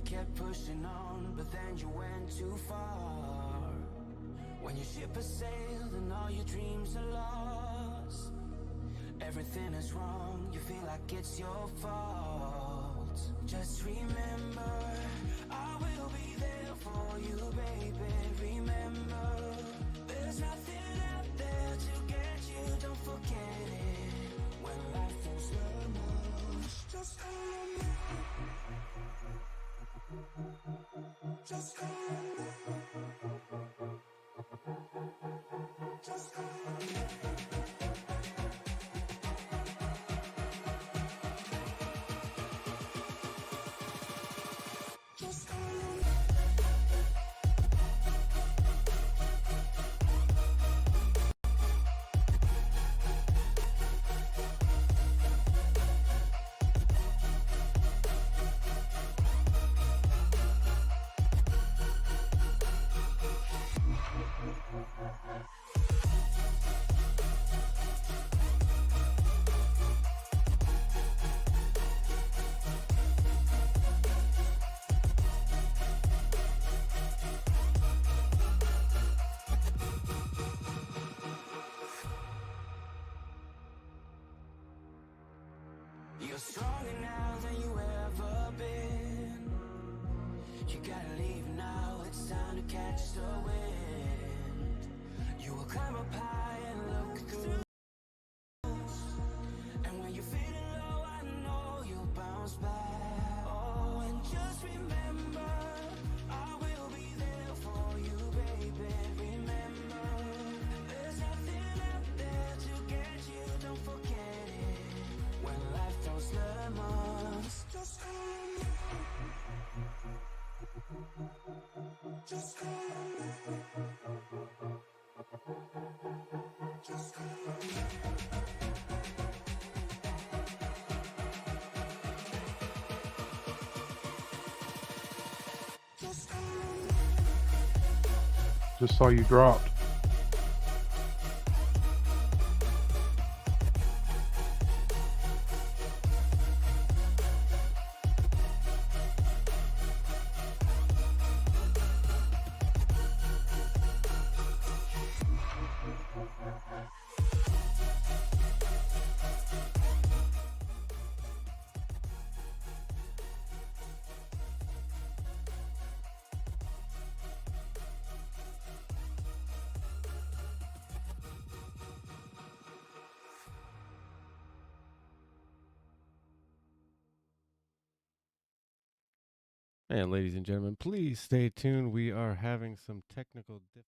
kept pushing on, but then you went too far. When your ship has sailed and all your dreams are lost, everything is wrong, you feel like it's your fault. Just remember, I will be there for you, baby. Remember, there's nothing out there to get you, don't forget it. When life feels lemons, just call on me. Just call on me. Just call on me. Just call on me. You're stronger now than you ever been. You gotta leave now, it's time to catch the wind. You will climb up high and look through. And when you're feeling low, I know you'll bounce back. Oh, and just remember, I will be there for you, baby. Remember, there's nothing out there to get you, don't forget it. When life throws lemons, just call on me. Just call on me. Just call on me. Just call on me. Just saw you dropped. And ladies and gentlemen, please stay tuned. We are having some technical difficulties.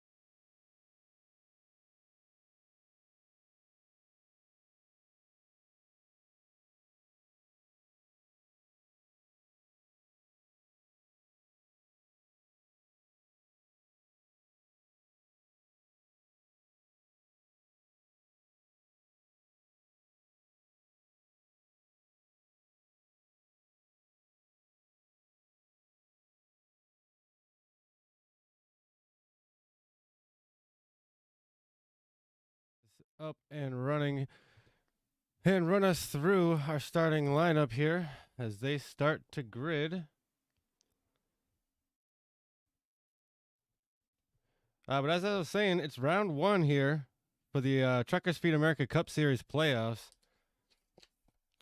Up and running, and run us through our starting lineup here as they start to grid. But as I was saying, it's round one here for the Trucker Speed America Cup Series playoffs.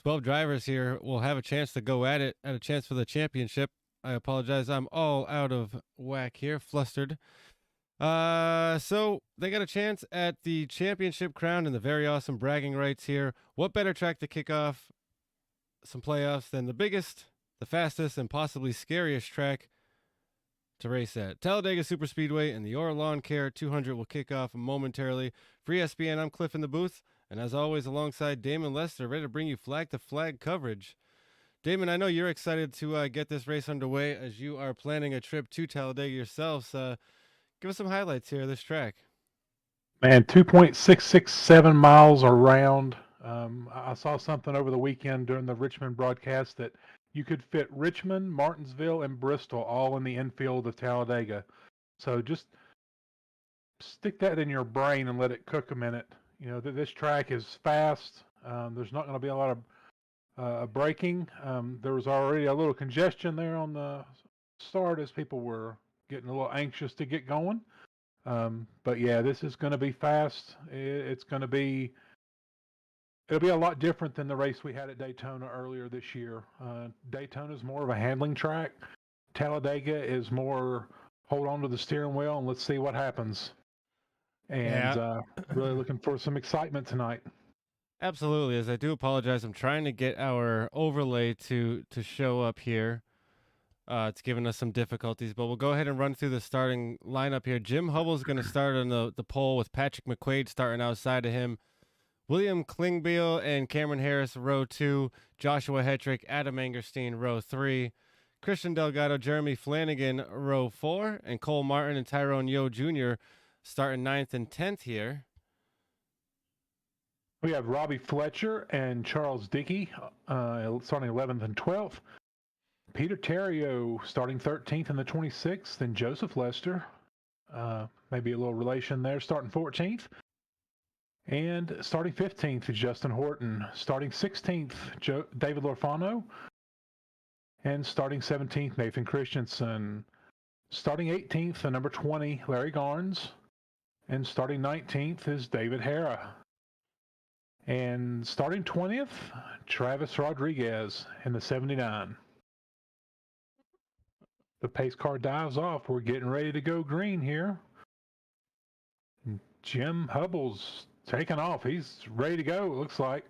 12 drivers here will have a chance to go at it, at a chance for the championship. I apologize, I'm all out of whack here, flustered. So they got a chance at the championship crown and the very awesome bragging rights here. What better track to kick off some playoffs than the biggest, the fastest, and possibly scariest track to race at? Talladega Superspeedway and the EARL Lawn Care 200 will kick off momentarily. For ESPN, I'm Cliff in the booth, and as always, alongside Damon Lester, ready to bring you flag-to-flag coverage. Damon, I know you're excited to get this race underway as you are planning a trip to Talladega yourselves. Give us some highlights here of this track. Man, 2.667 miles around. I saw something over the weekend during the Richmond broadcast that you could fit Richmond, Martinsville, and Bristol all in the infield of Talladega. So just stick that in your brain and let it cook a minute. You know, this track is fast. There's not going to be a lot of braking. There was already a little congestion there on the start as people were getting a little anxious to get going. But yeah, this is going to be fast. It'll be a lot different than the race we had at Daytona earlier this year. Daytona is more of a handling track. Talladega is more hold on to the steering wheel and let's see what happens. And really looking for some excitement tonight. Absolutely. As I do apologize, I'm trying to get our overlay to show up here. It's giving us some difficulties, but we'll go ahead and run through the starting lineup here. Jim Hubbell's going to start on the pole with Patrick McQuaid starting outside of him. William Klingbeil and Cameron Harris, row 2. Joshua Hetrick, Adam Angerstein, row 3. Christian Delgado, Jeremy Flanagan, row 4. And Cole Martin and Tyrone Yo Jr. starting 9th and 10th here. We have Robbie Fletcher and Charles Dickey starting 11th and 12th. Peter Terrio starting 13th in the 26th, and Joseph Lester, maybe a little relation there, starting 14th. And starting 15th is Justin Horton. Starting 16th, David Lorfano. And starting 17th, Nathan Christensen. Starting 18th, the number 20, Larry Garnes. And starting 19th is David Hara. And starting 20th, Travis Rodriguez in the 79. The pace car dives off. We're getting ready to go green here. Jim Hubbell's taking off. He's ready to go, it looks like.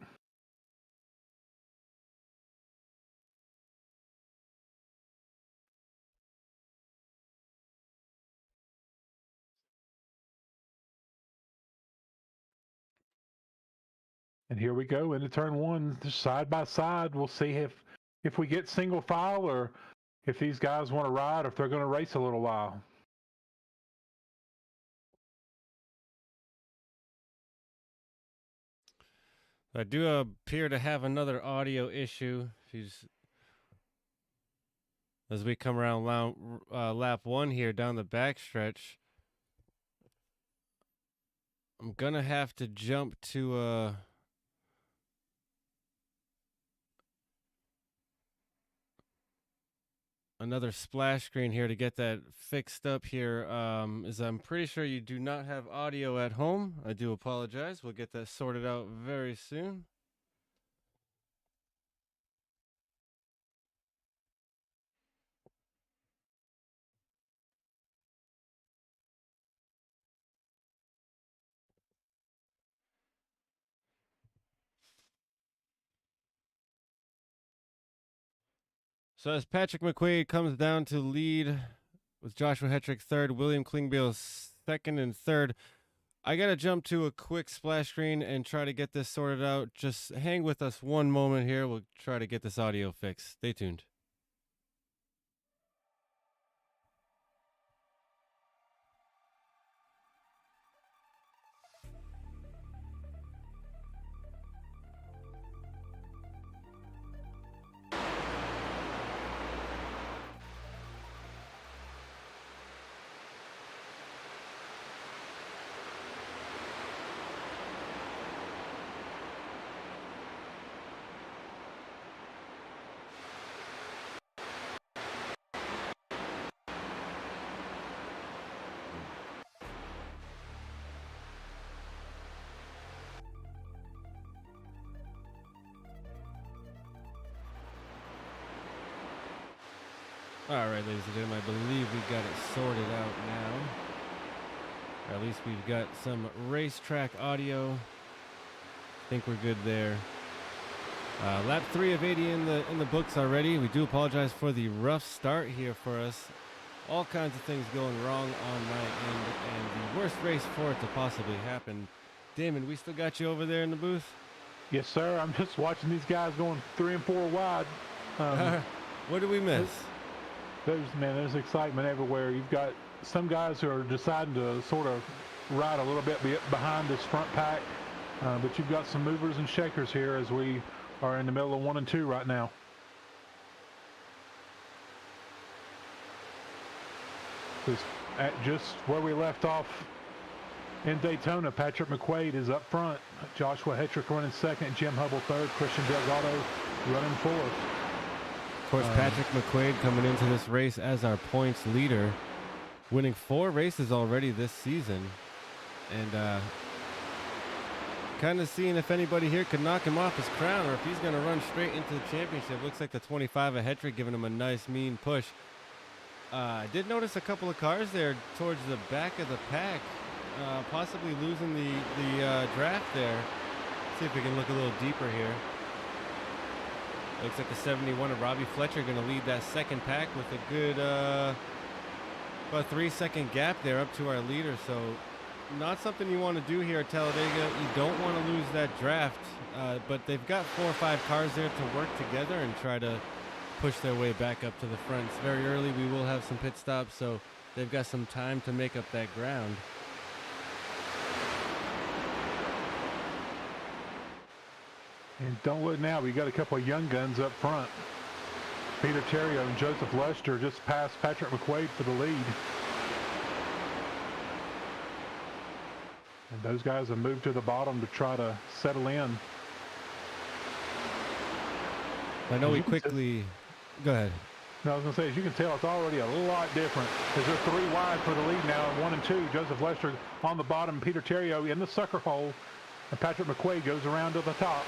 And here we go into turn 1, side by side. We'll see if we get single file or if these guys want to ride, or if they're going to race a little while. I do appear to have another audio issue. As we come around lap 1 here down the backstretch, I'm going to have to jump to another splash screen here to get that fixed up here. As I'm pretty sure you do not have audio at home. I do apologize. We'll get that sorted out very soon. So as Patrick McQuaid comes down to lead with Joshua Hetrick third, William Klingbeil second and third, I got to jump to a quick splash screen and try to get this sorted out. Just hang with us one moment here. We'll try to get this audio fixed. Stay tuned. All right, ladies and gentlemen, I believe we got it sorted out now. Or at least we've got some racetrack audio. I think we're good there. Lap 3 of 80 in the books already. We do apologize for the rough start here for us. All kinds of things going wrong on my end, and the worst race for it to possibly happen. Damon, we still got you over there in the booth? Yes, sir. I'm just watching these guys going 3 and 4 wide. What did we miss? There's excitement everywhere. You've got some guys who are deciding to sort of ride a little bit behind this front pack, but you've got some movers and shakers here as we are in the middle of 1 and 2 right now. At just where we left off in Daytona, Patrick McQuaid is up front. Joshua Hetrick running second, Jim Hubbell third, Christian Delgado running fourth. course, Patrick McQuaid coming into this race as our points leader, winning 4 races already this season. And kind of seeing if anybody here could knock him off his crown or if he's going to run straight into the championship. Looks like the 25 of Hetrick giving him a nice, mean push. I did notice a couple of cars there towards the back of the pack, possibly losing the draft there. See if we can look a little deeper here. Looks like the 71 of Robbie Fletcher going to lead that second pack with a good about 3-second gap there up to our leader. So not something you want to do here at Talladega. You don't want to lose that draft, but they've got 4 or 5 cars there to work together and try to push their way back up to the front. It's very early. We will have some pit stops, so they've got some time to make up that ground. And don't look now, we got a couple of young guns up front. Peter Terrio and Joseph Lester just passed Patrick McQuaid for the lead. And those guys have moved to the bottom to try to settle in. I know we quickly... Go ahead. No, I was going to say, as you can tell, it's already a lot different. As they're 3 wide for the lead now, 1 and 2. Joseph Lester on the bottom, Peter Terrio in the sucker hole, and Patrick McQuaid goes around to the top.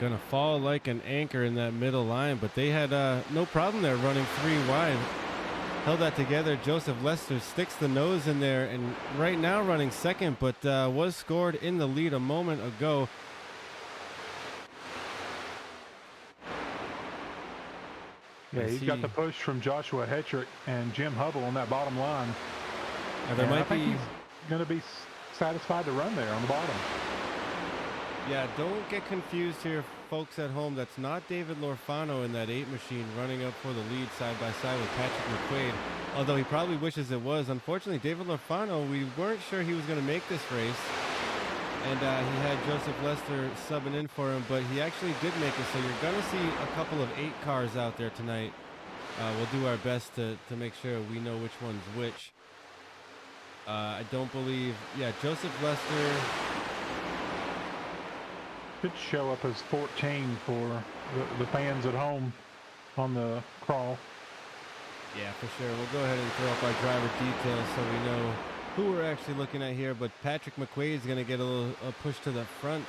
Gonna fall like an anchor in that middle line, but they had no problem there running 3 wide. Held that together. Joseph Lester sticks the nose in there, and right now running second, but was scored in the lead a moment ago. Yeah, he's got the push from Joshua Hetrick and Jim Hubble on that bottom line. There might I think he's going to be satisfied to run there on the bottom. Yeah, don't get confused here, folks at home. That's not David Lorfano in that 8 machine running up for the lead side by side with Patrick McQuaid, although he probably wishes it was. Unfortunately, David Lorfano, we weren't sure he was going to make this race, and he had Joseph Lester subbing in for him, but he actually did make it, so you're going to see a couple of 8 cars out there tonight. We'll do our best to make sure we know which one's which. I don't believe, Joseph Lester should show up as 14 for the fans at home on the crawl. Yeah, for sure. We'll go ahead and throw up our driver details so we know who we're actually looking at here, but Patrick McQuaid is going to get a push to the front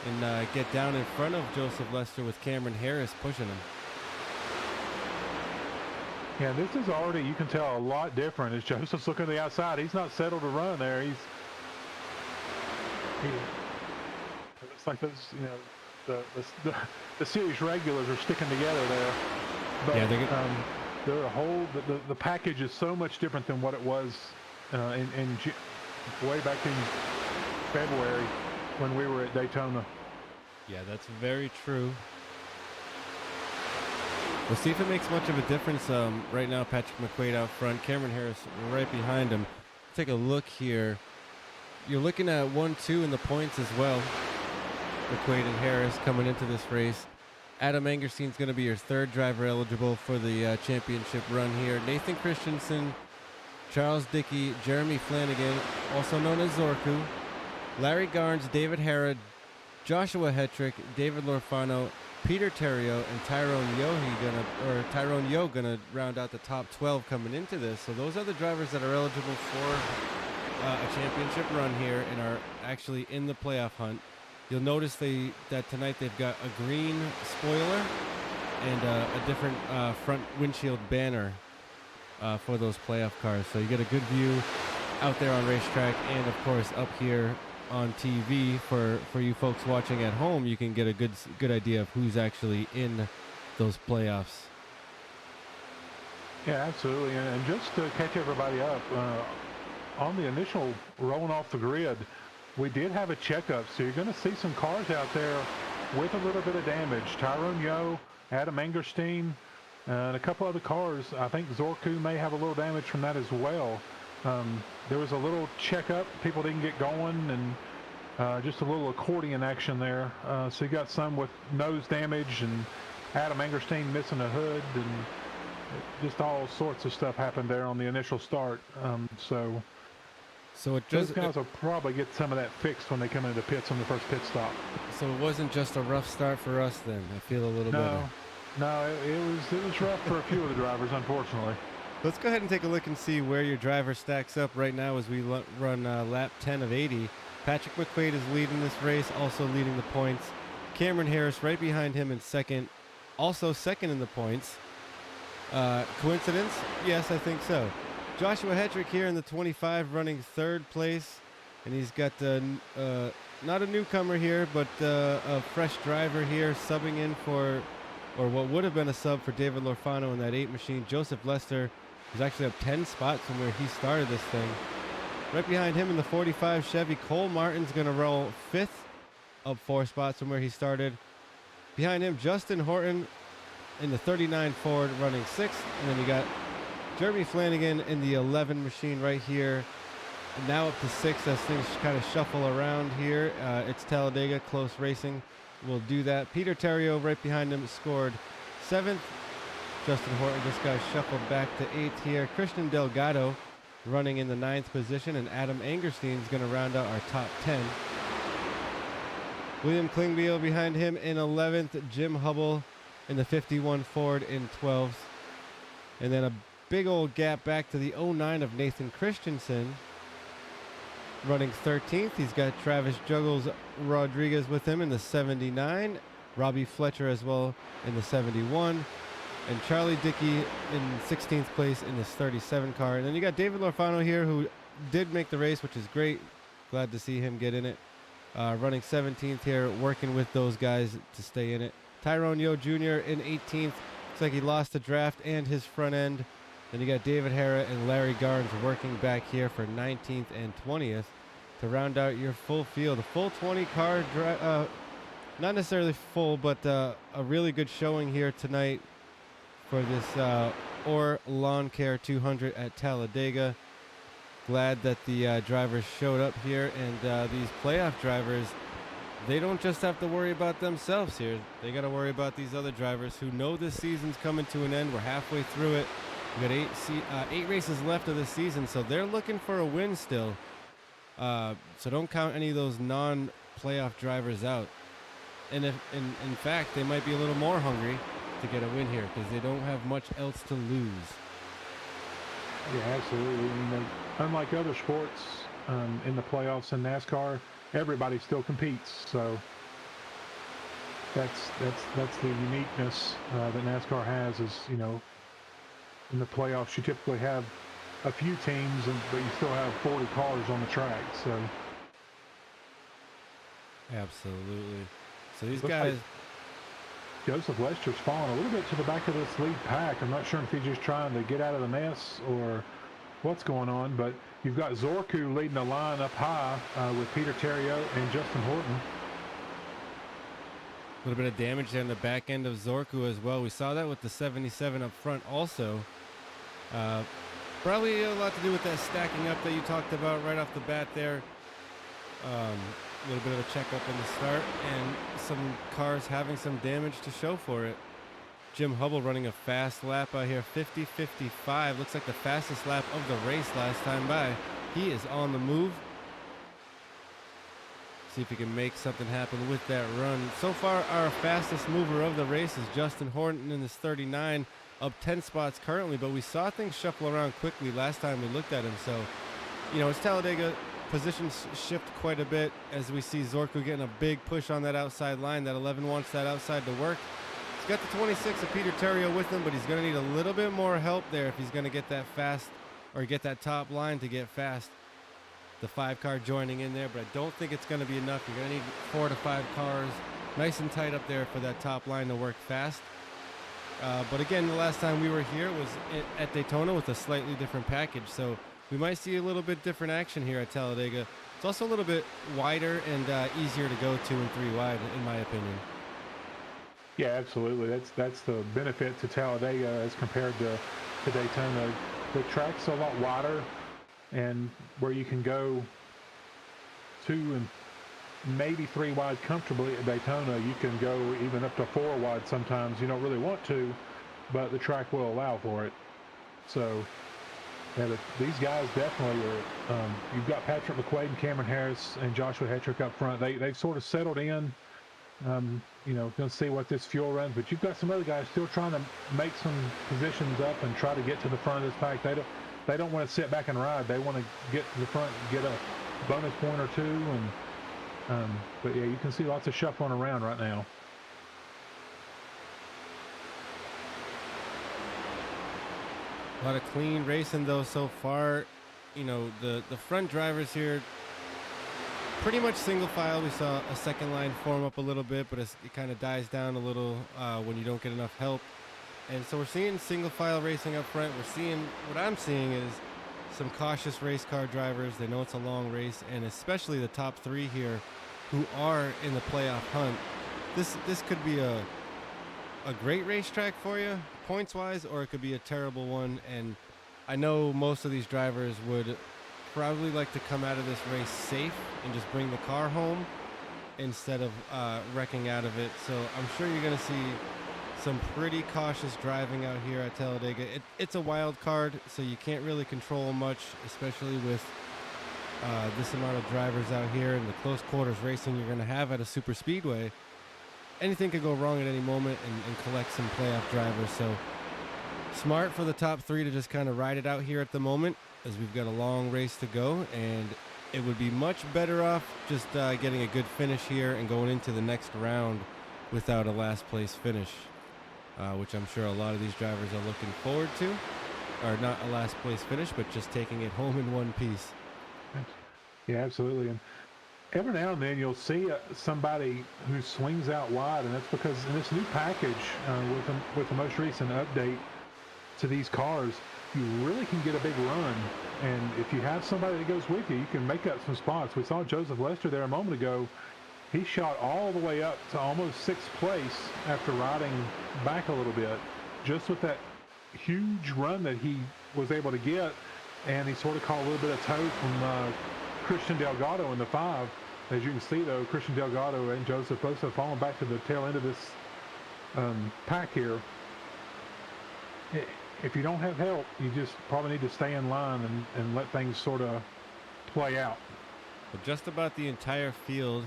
and get down in front of Joseph Lester with Cameron Harris pushing him. Yeah, this is already, you can tell, a lot different as Joseph's looking to the outside. He's not settled to run there. It's like those, the series regulars are sticking together there. But yeah, they're a whole, the package is so much different than what it was way back in February when we were at Daytona. Yeah, that's very true. We'll see if it makes much of a difference. Right now, Patrick McQuaid out front, Cameron Harris right behind him. Take a look here. You're looking at 1-2 in the points as well. McQuaid and Harris coming into this race. Adam Angerstein's going to be your 3rd driver eligible for the championship run here. Nathan Christensen, Charles Dickey, Jeremy Flanagan, also known as Zorku, Larry Garnes, David Harrod, Joshua Hetrick, David Lorfano, Peter Terrio, and Tyrone Yo gonna round out the top 12 coming into this. So those are the drivers that are eligible for a championship run here and are actually in the playoff hunt. You'll notice that tonight they've got a green spoiler and a different front windshield banner for those playoff cars. So you get a good view out there on racetrack, and of course up here on TV for you folks watching at home. You can get a good idea of who's actually in those playoffs. Yeah, absolutely. And just to catch everybody up, on the initial rolling off the grid, we did have a checkup, so you're going to see some cars out there with a little bit of damage. Tyrone Yo, Adam Angerstein, and a couple other cars. I think Zorku may have a little damage from that as well. There was a little checkup. People didn't get going, and just a little accordion action there. So you got some with nose damage, and Adam Angerstein missing a hood, and just all sorts of stuff happened there on the initial start. So it those guys will probably get some of that fixed when they come into the pits on the first pit stop. So it wasn't just a rough start for us then. I feel a little better. No, it was rough for a few of the drivers, unfortunately. Let's go ahead and take a look and see where your driver stacks up right now as we run lap 10 of 80. Patrick McQuaid is leading this race, also leading the points. Cameron Harris right behind him in second, also second in the points. Coincidence? Yes, I think so. Joshua Hetrick here in the 25 running third place, and he's got not a newcomer here, but a fresh driver here subbing in for, or what would have been a sub for David Lorfano in that 8 machine. Joseph Lester is actually up 10 spots from where he started this thing. Right behind him in the 45 Chevy, Cole Martin's going to roll 5th, up 4 spots from where he started. Behind him, Justin Horton in the 39 Ford running 6th. And then you got Jeremy Flanagan in the 11 machine right here. And now up to 6 as things kind of shuffle around here. It's Talladega, close racing. We'll do that. Peter Terrio right behind him scored 7th. Justin Horton just got shuffled back to 8th here. Christian Delgado running in the 9th position, and Adam Angerstein is going to round out our top 10. William Klingbeil behind him in 11th. Jim Hubble in the 51 Ford in 12th. And then a big old gap back to the 09 of Nathan Christensen running 13th. He's got Travis Juggles Rodriguez with him in the 79. Robbie Fletcher as well in the 71. And Charlie Dickey in 16th place in this 37 car. And then you got David Lorfano here, who did make the race, which is great. Glad to see him get in it. Running 17th here, working with those guys to stay in it. Tyrone Yo Jr. in 18th. Looks like he lost the draft and his front end. Then you got David Hara and Larry Garnes working back here for 19th and 20th to round out your full field. A full 20 car, not necessarily full, but a really good showing here tonight for this Orr Lawn Care 200 at Talladega. Glad that the drivers showed up here, and these playoff drivers, they don't just have to worry about themselves here. They got to worry about these other drivers who know this season's coming to an end. We're halfway through it. We got 8 races left of the season, so they're looking for a win still. So don't count any of those non-playoff drivers out. And if, in fact, they might be a little more hungry to get a win here because they don't have much else to lose. Yeah, absolutely. And unlike other sports in the playoffs in NASCAR, everybody still competes. So that's the uniqueness that NASCAR has. Is, you know, in the playoffs you typically have a few teams, but you still have 40 cars on the track. So absolutely. So these guys. Like Joseph Lester's falling a little bit to the back of this lead pack. I'm not sure if he's just trying to get out of the mess or what's going on, but you've got Zorku leading the line up high with Peter Terrio and Justin Horton. A little bit of damage there on the back end of Zorku as well. We saw that with the 77 up front also. Probably a lot to do with that stacking up that you talked about right off the bat there. A little bit of a checkup in the start, and some cars having some damage to show for it. Jim Hubble running a fast lap out here, 50-55. Looks like the fastest lap of the race last time by. He is on the move. See if he can make something happen with that run. So far, our fastest mover of the race is Justin Horton in this 39, up 10 spots currently, but we saw things shuffle around quickly last time we looked at him. So, you know, it's Talladega. Positions shift quite a bit as we see Zorku getting a big push on that outside line. That 11 wants that outside to work. He's got the 26 of Peter Terrio with him, but he's going to need a little bit more help there if he's going to get that fast or get that top line to get fast. The 5 car joining in there, but I don't think it's going to be enough. You're going to need 4 to 5 cars nice and tight up there for that top line to work fast. But again, the last time we were here was at Daytona with a slightly different package. So we might see a little bit different action here at Talladega. It's also a little bit wider and easier to go 2 and 3 wide, in my opinion. Yeah, absolutely. That's the benefit to Talladega as compared to Daytona. The track's a lot wider, and where you can go 2 and maybe 3 wide comfortably at Daytona, you can go even up to 4 wide sometimes. You don't really want to, but the track will allow for it. So yeah, these guys definitely are. You've got Patrick McQuaid and Cameron Harris and Joshua Hetrick up front. They've sort of settled in Going to see what this fuel runs. But you've got some other guys still trying to make some positions up and try to get to the front of this pack. They don't want to sit back and ride. They want to get to the front, get a bonus point or two. But yeah, you can see lots of shuffling around right now. A lot of clean racing though so far. The front drivers here pretty much single file. We saw a second line form up a little bit, but it kind of dies down a little when you don't get enough help. And so we're seeing single file racing up front. What I'm seeing is some cautious race car drivers. They know it's a long race, and especially the top three here who are in the playoff hunt. This could be a great racetrack for you points wise, or it could be a terrible one. And I know most of these drivers would probably like to come out of this race safe and just bring the car home instead of wrecking out of it. So I'm sure you're going to see some pretty cautious driving out here at Talladega. It's a wild card, so you can't really control much, especially with this amount of drivers out here and the close quarters racing you're going to have at a Superspeedway. Anything could go wrong at any moment and collect some playoff drivers. So smart for the top three to just kind of ride it out here at the moment, as we've got a long race to go, and it would be much better off just getting a good finish here and going into the next round without a last place finish, which I'm sure a lot of these drivers are looking forward to. Or not a last place finish, but just taking it home in one piece. Yeah, absolutely. And every now and then you'll see somebody who swings out wide, and that's because in this new package with the most recent update to these cars, you really can get a big run. And if you have somebody that goes with you, you can make up some spots. We saw Joseph Lester there a moment ago. He shot all the way up to almost 6th place after riding back a little bit, just with that huge run that he was able to get. And he sort of caught a little bit of tow from Christian Delgado in the 5. As you can see, though, Christian Delgado and Joseph both have fallen back to the tail end of this pack here. If you don't have help, you just probably need to stay in line and let things sort of play out. But just about the entire field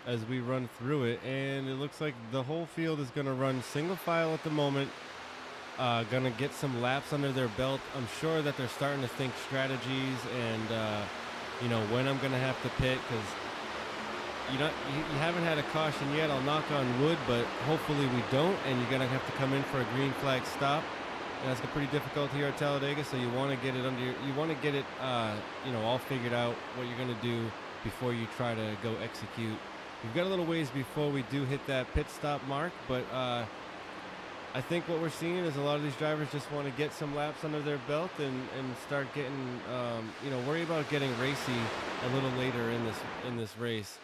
as we run through it, and it looks like the whole field is going to run single file at the moment, going to get some laps under their belt. I'm sure that they're starting to think strategies and, when I'm going to have to pit, because you haven't had a caution yet. I'll knock on wood, but hopefully we don't, and you're going to have to come in for a green flag stop. And that's pretty difficult here at Talladega, so you want to get it all figured out what you're going to do before you try to go execute. We've got a little ways before we do hit that pit stop mark, but I think what we're seeing is a lot of these drivers just want to get some laps under their belt and start getting, worry about getting racy a little later in this race.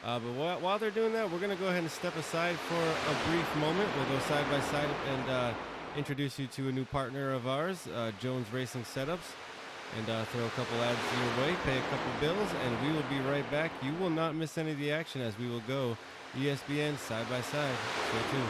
But while they're doing that, we're going to go ahead and step aside for a brief moment. We'll go side by side and introduce you to a new partner of ours, Jones Racing Setups, and throw a couple ads your way, pay a couple bills, and we will be right back. You will not miss any of the action as we will go ESBN side by side. Stay tuned.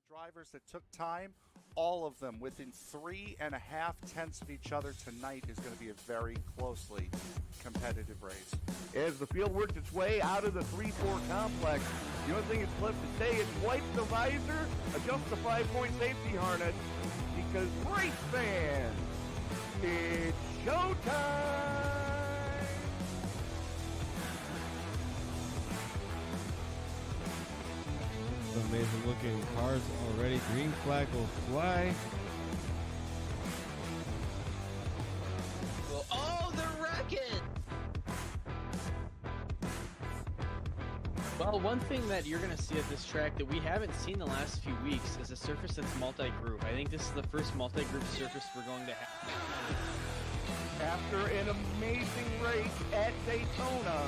Drivers that took time, all of them within 3.5 tenths of each other tonight is going to be a very closely competitive race. As the field works its way out of the 3-4 complex, the only thing that's left to say is wipe the visor, adjust the 5-point safety harness, because race fans, it's showtime! Amazing looking cars already. Green flag will fly. Well, oh, they're wrecking! Well, one thing that you're going to see at this track that we haven't seen the last few weeks is a surface that's multi-group. I think this is the first multi-group surface we're going to have. After an amazing race at Daytona,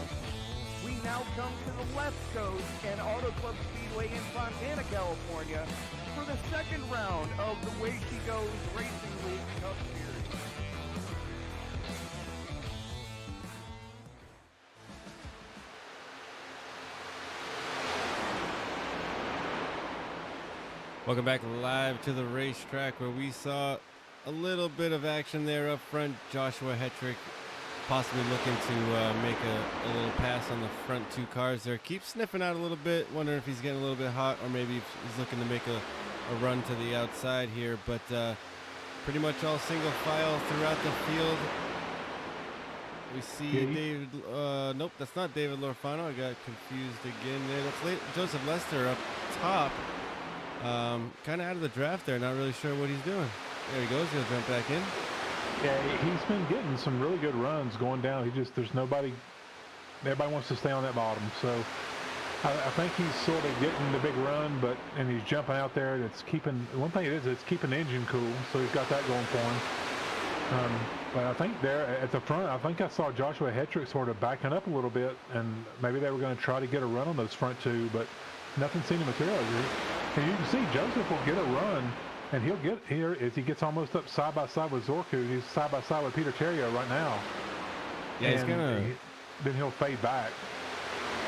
we now come to the left coast and Auto Club Speedway in Fontana, California for the second round of the Way She Goes Racing League Cup Series. Welcome back live to the racetrack where we saw a little bit of action there up front. Joshua Hetrick possibly looking to make a little pass on the front two cars there. Keeps sniffing out a little bit, wondering if he's getting a little bit hot or maybe if he's looking to make a run to the outside here. But pretty much all single file throughout the field. We see David, nope, that's not David Lorfano. I got confused again there. That's Joseph Lester up top. Kind of out of the draft there, not really sure what he's doing. There he goes, he'll jump back in. Yeah, he's been getting some really good runs going down. There's nobody, everybody wants to stay on that bottom. So I think he's sort of getting the big run, and he's jumping out there. And it's keeping, one thing it is, it's keeping the engine cool. So he's got that going for him. But I think there at the front, I think I saw Joshua Hetrick sort of backing up a little bit, and maybe they were going to try to get a run on those front two, but nothing seemed to materialize. And you can see Joseph will get a run. And he'll get here as he gets almost up side by side with Zorku. He's side by side with Peter Terrio right now. Yeah, he's gonna. Then he'll fade back.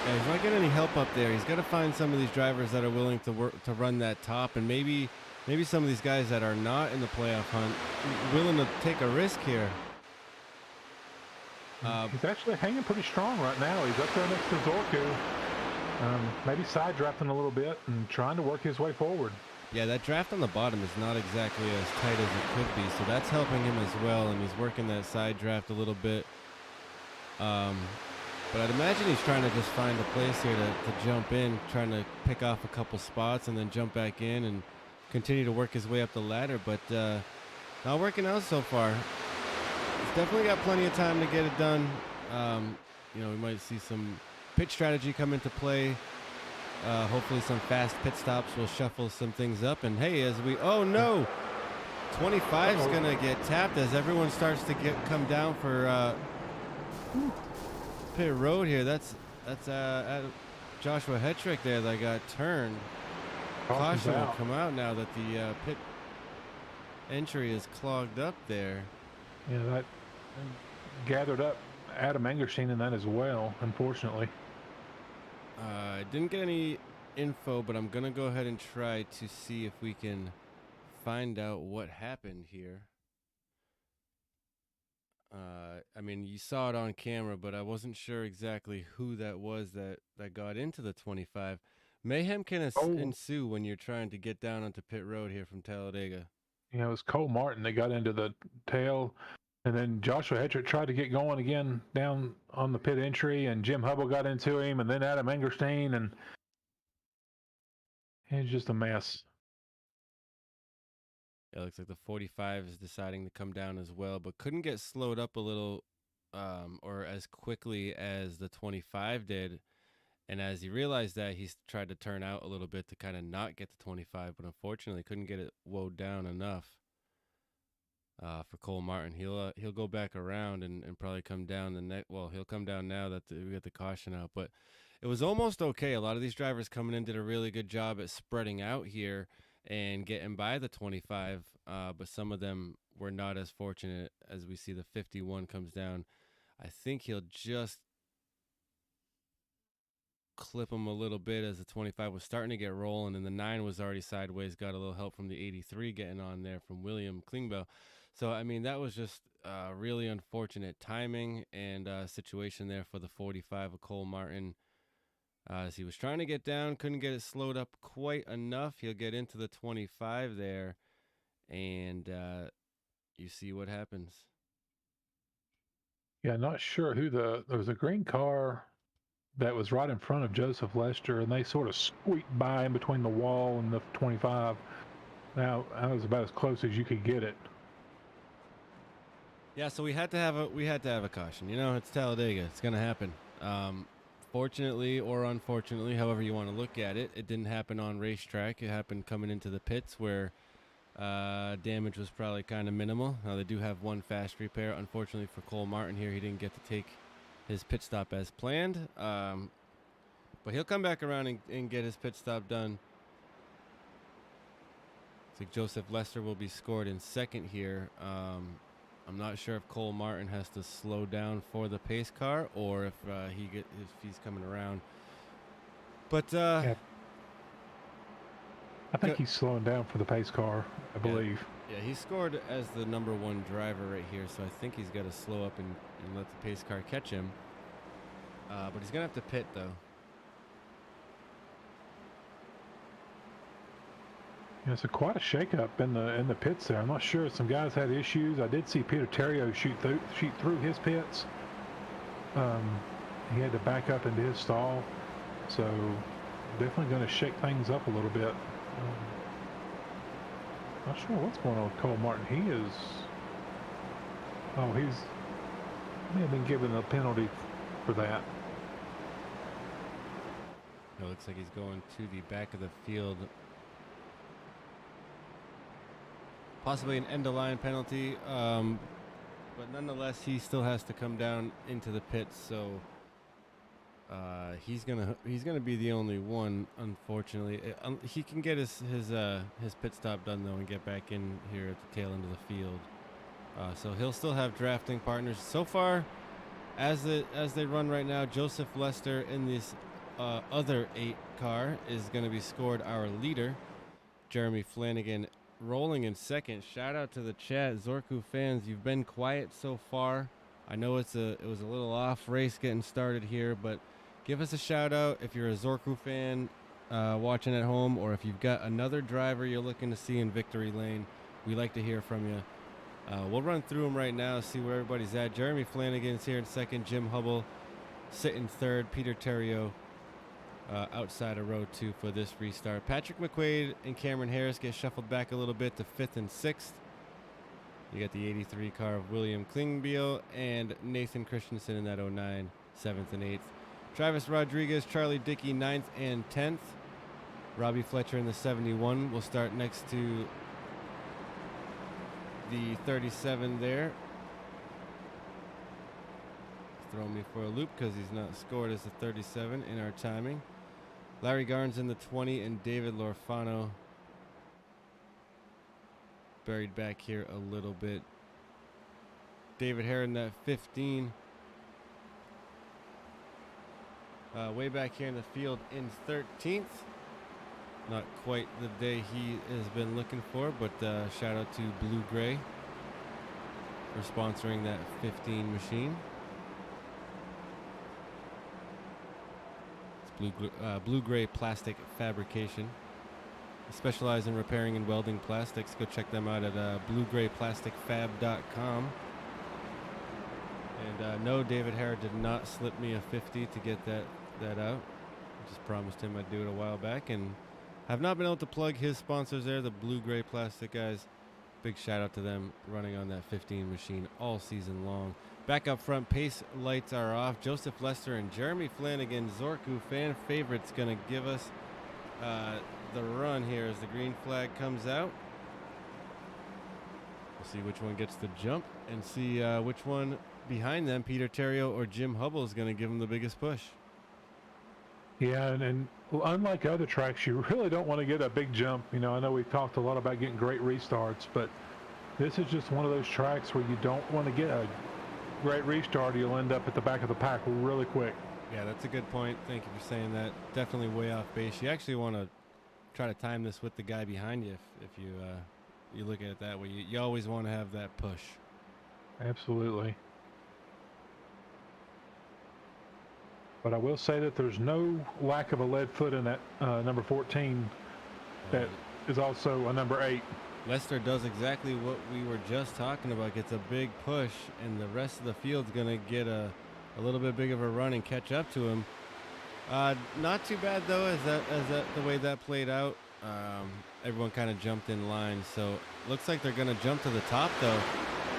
Yeah, he's not getting any help up there. He's got to find some of these drivers that are willing to run that top, and maybe some of these guys that are not in the playoff hunt willing to take a risk here. He's actually hanging pretty strong right now. He's up there next to Zorku. Maybe side drafting a little bit and trying to work his way forward. Yeah, that draft on the bottom is not exactly as tight as it could be, so that's helping him as well, and he's working that side draft a little bit. But I'd imagine he's trying to just find a place here to jump in, trying to pick off a couple spots and then jump back in and continue to work his way up the ladder, but not working out so far. He's definitely got plenty of time to get it done. We might see some pit strategy come into play. Hopefully some fast pit stops will shuffle some things up. And hey, oh no, 25 is gonna get tapped as everyone starts to come down for pit road here. That's Joshua Hetrick there that got turned. Caution will come out now that the pit entry is clogged up there. Yeah, that gathered up Adam Engerstein in that as well, unfortunately. I didn't get any info, but I'm going to go ahead and try to see if we can find out what happened here. You saw it on camera, but I wasn't sure exactly who that was that got into the 25. Mayhem can ensue when you're trying to get down onto pit road here from Talladega. Yeah, it was Cole Martin that got into the tail. And then Joshua Hetrick tried to get going again down on the pit entry, and Jim Hubble got into him, and then Adam Engerstein, and it's just a mess. Yeah, it looks like the 45 is deciding to come down as well, but couldn't get slowed up a little or as quickly as the 25 did. And as he realized that, he tried to turn out a little bit to kind of not get the 25, but unfortunately couldn't get it woed down enough. For Cole Martin, he'll go back around and probably come down the next. Well, he'll come down now that we got the caution out, but it was almost okay. A lot of these drivers coming in did a really good job at spreading out here and getting by the 25, but some of them were not as fortunate. As we see the 51 comes down, I think he'll just clip him a little bit as the 25 was starting to get rolling, and the 9 was already sideways. Got a little help from the 83 getting on there from William Klingbeil. So, I mean, that was just really unfortunate timing and situation there for the 45 of Cole Martin. As he was trying to get down, couldn't get it slowed up quite enough. He'll get into the 25 there, and you see what happens. Yeah, not sure who there was a green car that was right in front of Joseph Lester, and they sort of squeaked by in between the wall and the 25. Now, that was about as close as you could get it. Yeah, so we had to have a caution. You know, it's Talladega. It's going to happen. Fortunately or unfortunately, however you want to look at it, it didn't happen on racetrack. It happened coming into the pits where damage was probably kind of minimal. Now, they do have one fast repair. Unfortunately for Cole Martin here, he didn't get to take his pit stop as planned. But he'll come back around and get his pit stop done. I think Joseph Lester will be scored in second here. I'm not sure if Cole Martin has to slow down for the pace car or if he's coming around. But Yeah. I think he's slowing down for the pace car, I believe. Yeah, he scored as the number 1 driver right here, so I think he's got to slow up and let the pace car catch him. But he's going to have to pit, though. Yeah, it's quite a shakeup in the pits there. I'm not sure. Some guys had issues. I did see Peter Terrio shoot through his pits. He had to back up into his stall. So definitely going to shake things up a little bit. Not sure what's going on with Cole Martin. He may have been given a penalty for that. It looks like he's going to the back of the field. Possibly an end-of-line penalty, but nonetheless, he still has to come down into the pits. So he's gonna be the only one, unfortunately. He can get his pit stop done though and get back in here at the tail end of the field. So he'll still have drafting partners. So far, as they run right now, Joseph Lester in this other 8 car is going to be scored our leader. Jeremy Flanagan rolling in second. Shout out to the chat, Zorku fans. You've been quiet so far. I know it was a little off race getting started here, but give us a shout out if you're a Zorku fan watching at home, or if you've got another driver you're looking to see in victory lane. We like to hear from you. We'll run through them right now, see where everybody's at. Jeremy Flanagan's here in second. Jim Hubble sitting third. Peter Terrio outside of row 2 for this restart. Patrick McQuaid and Cameron Harris get shuffled back a little bit to 5th and 6th. You got the 83 car of William Klingbeil and Nathan Christensen in that 09, 7th and 8th. Travis Rodriguez, Charlie Dickey, 9th and 10th. Robbie Fletcher in the 71 will start next to the 37 there. Throwing me for a loop because he's not scored as a 37 in our timing. Larry Garnes in the 20 and David Lorfano buried back here a little bit. David Hare in that 15. Way back here in the field in 13th. Not quite the day he has been looking for, but shout out to Blue Gray for sponsoring that 15 machine. Blue Gray Plastic Fabrication. They specialize in repairing and welding plastics. Go check them out at bluegrayplasticfab.com. And no, David Hare did not slip me a 50 to get that out. I just promised him I'd do it a while back, and have not been able to plug his sponsors there, the Blue Gray Plastic guys. Big shout out to them running on that 15 machine all season long. Back up front, pace lights are off. Joseph Lester and Jeremy Flanagan, Zorku fan favorites, going to give us the run here as the green flag comes out. We'll see which one gets the jump and see which one behind them, Peter Terrio or Jim Hubble, is going to give them the biggest push. Yeah, and unlike other tracks, you really don't want to get a big jump. You know, I know we've talked a lot about getting great restarts, but this is just one of those tracks where you don't want to get a great restart. You'll end up at the back of the pack really quick. Yeah, that's a good point. Thank you for saying that. Definitely way off base. You actually want to try to time this with the guy behind you if you look at it that way. You always want to have that push. Absolutely. But I will say that there's no lack of a lead foot in that number 14 that is also a number 8. Lester does exactly what we were just talking about. Gets a big push, and the rest of the field's going to get a little bit big of a run and catch up to him. Not too bad, though, as that the way that played out. Everyone kind of jumped in line, so looks like they're going to jump to the top, though.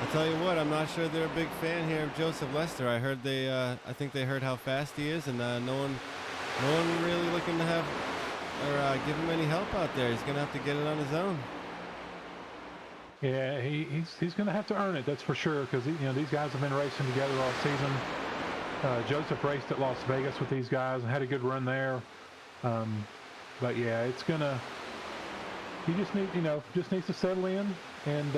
I'll tell you what, I'm not sure they're a big fan here of Joseph Lester. I heard I think they heard how fast he is, and no one really looking to have or give him any help out there. He's going to have to get it on his own. Yeah, he's going to have to earn it, that's for sure, because these guys have been racing together all season. Joseph raced at Las Vegas with these guys and had a good run there. But yeah, it's gonna. He just needs to settle in and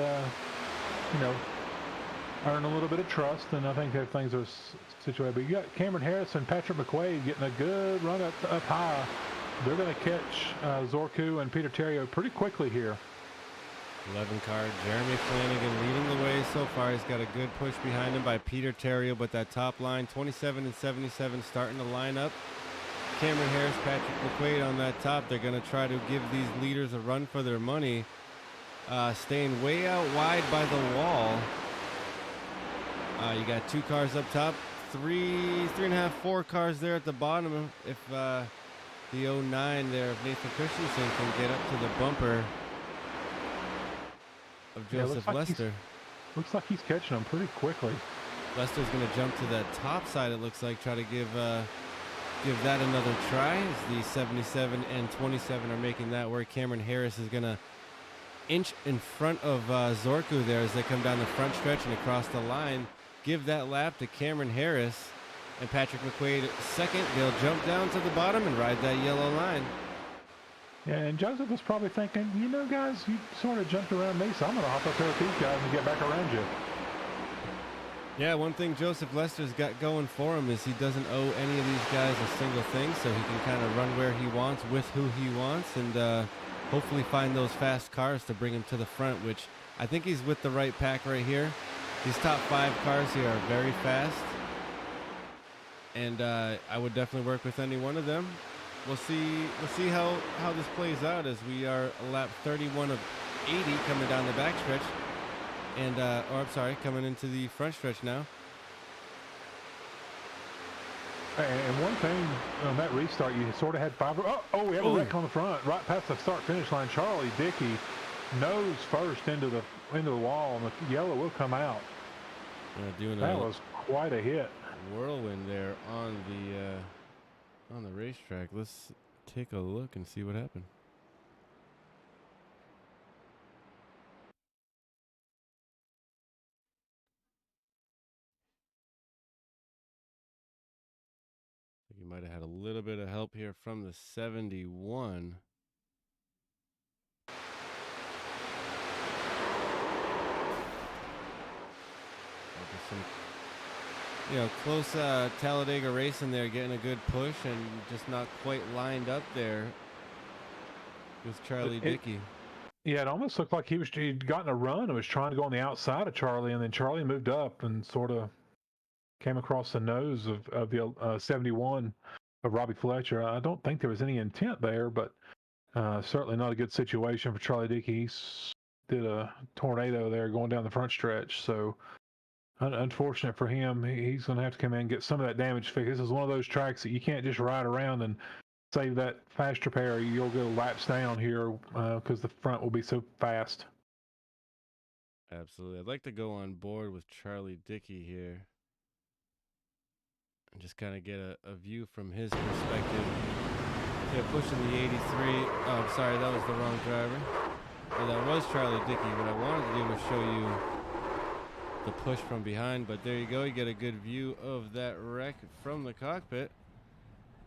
earn a little bit of trust, and I think that things are situated. But you got Cameron Harris and Patrick McQuaid getting a good run up high. They're going to catch Zorku and Peter Terrio pretty quickly here. 11 car, Jeremy Flanagan leading the way so far. He's got a good push behind him by Peter Terrio, but that top line, 27 and 77, starting to line up. Cameron Harris, Patrick McQuaid on that top. They're going to try to give these leaders a run for their money. Staying way out wide by the wall. You got 2 cars up top, 3.5, 4 cars there at the bottom. If the 09 there of Nathan Christensen can get up to the bumper of Joseph Lester. Looks like he's catching them pretty quickly. Lester's going to jump to that top side, it looks like, try to give that another try. As the 77 and 27 are making that work. Cameron Harris is going to inch in front of Zorku there as they come down the front stretch and across the line. Give that lap to Cameron Harris and Patrick McQuaid second. They'll jump down to the bottom and ride that yellow line. Yeah, and Joseph was probably thinking, guys, you sort of jumped around me, so I'm going to hop up there with these guys and get back around you. Yeah, one thing Joseph Lester's got going for him is he doesn't owe any of these guys a single thing, so he can kind of run where he wants with who he wants and hopefully find those fast cars to bring him to the front, which I think he's with the right pack right here. These top 5 cars here are very fast, and I would definitely work with any one of them. We'll see how this plays out as we are lap 31 of 80 coming down the backstretch, and coming into the front stretch now. And one thing on that restart, you sort of had 5. We have a wreck on the front, right past the start-finish line. Charlie Dickey nose first into the wall, and the yellow will come out. That was quite a hit. Whirlwind there on the racetrack. Let's take a look and see what happened. You might have had a little bit of help here from the 71. Some, close Talladega racing there, getting a good push and just not quite lined up there with Charlie Dickey. Yeah, it almost looked like he'd gotten a run and was trying to go on the outside of Charlie, and then Charlie moved up and sort of came across the nose of the 71 of Robbie Fletcher. I don't think there was any intent there, but certainly not a good situation for Charlie Dickey. He did a tornado there going down the front stretch, so unfortunate for him. He's going to have to come in and get some of that damage fixed. This is one of those tracks that you can't just ride around and save that fast repair. You'll go laps down here because the front will be so fast. Absolutely. I'd like to go on board with Charlie Dickey here and just kind of get a view from his perspective. Yeah, pushing the 83. Oh, I'm sorry, that was the wrong driver. Well, that was Charlie Dickey. What I wanted to do was show you the push from behind, but there you go. You get a good view of that wreck from the cockpit.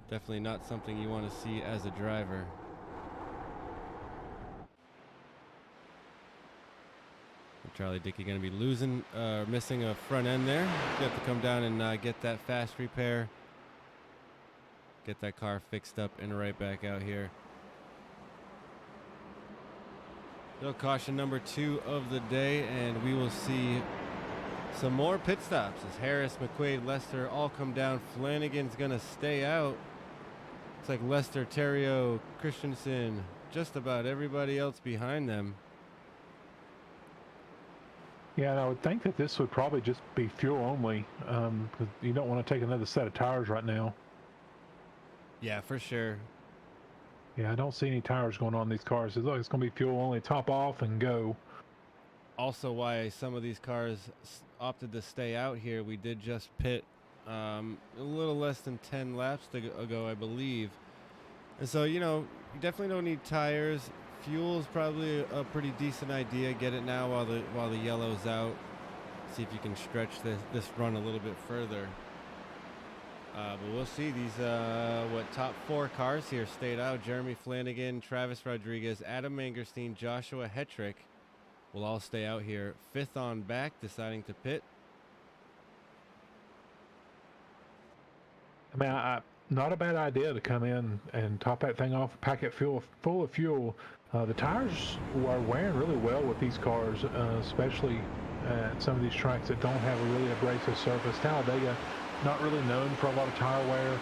Definitely not something you want to see as a driver. And Charlie Dickey going to be missing a front end there. You have to come down and get that fast repair get that car fixed up and right back out here. So caution number 2 of the day, and we will see some more pit stops as Harris, McQuaid, Lester all come down. Flanagan's going to stay out. Looks like Lester, Terrio, Christensen, just about everybody else behind them. Yeah, and I would think that this would probably just be fuel only, because you don't want to take another set of tires right now. Yeah, for sure. Yeah, I don't see any tires going on these cars. It's going to be fuel only, top off and go. Also why some of these cars opted to stay out here. We did just pit a little less than 10 laps ago, I believe. And so, you know, you definitely don't need tires. Fuel is probably a pretty decent idea. Get it now while the yellow's out. See if you can stretch this run a little bit further. But we'll see. These top 4 cars here stayed out. Jeremy Flanagan, Travis Rodriguez, Adam Mangerstein, Joshua Hetrick will all stay out here. 5th on back, deciding to pit. I mean, not a bad idea to come in and top that thing off, pack it full of fuel. The tires are wearing really well with these cars, especially at some of these tracks that don't have a really abrasive surface. Talladega, not really known for a lot of tire wear,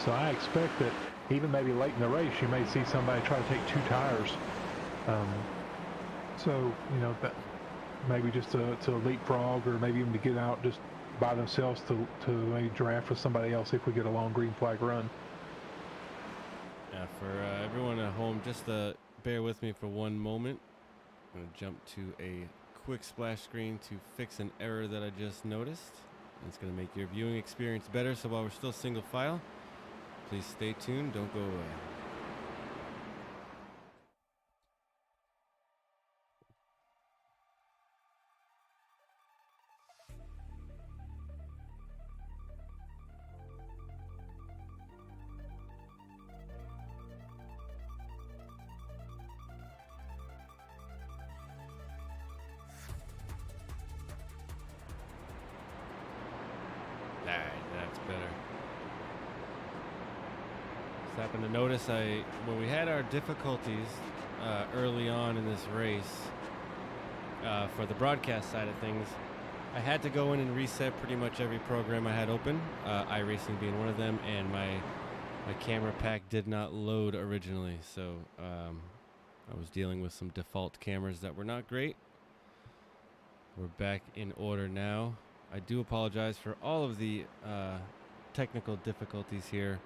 so I expect that even maybe late in the race, you may see somebody try to take 2 tires. So, you know, that maybe just to leapfrog, or maybe even to get out just by themselves to maybe draft with somebody else if we get a long green flag run. Yeah, for everyone at home, just bear with me for one moment. I'm going to jump to a quick splash screen to fix an error that I just noticed. It's going to make your viewing experience better. So while we're still single file, please stay tuned. Don't go away. That's better. Just happened to notice when we had our difficulties early on in this race for the broadcast side of things, I had to go in and reset pretty much every program I had open, iRacing being one of them, and my camera pack did not load originally, so I was dealing with some default cameras that were not great. We're back in order now. I do apologize for all of the technical difficulties here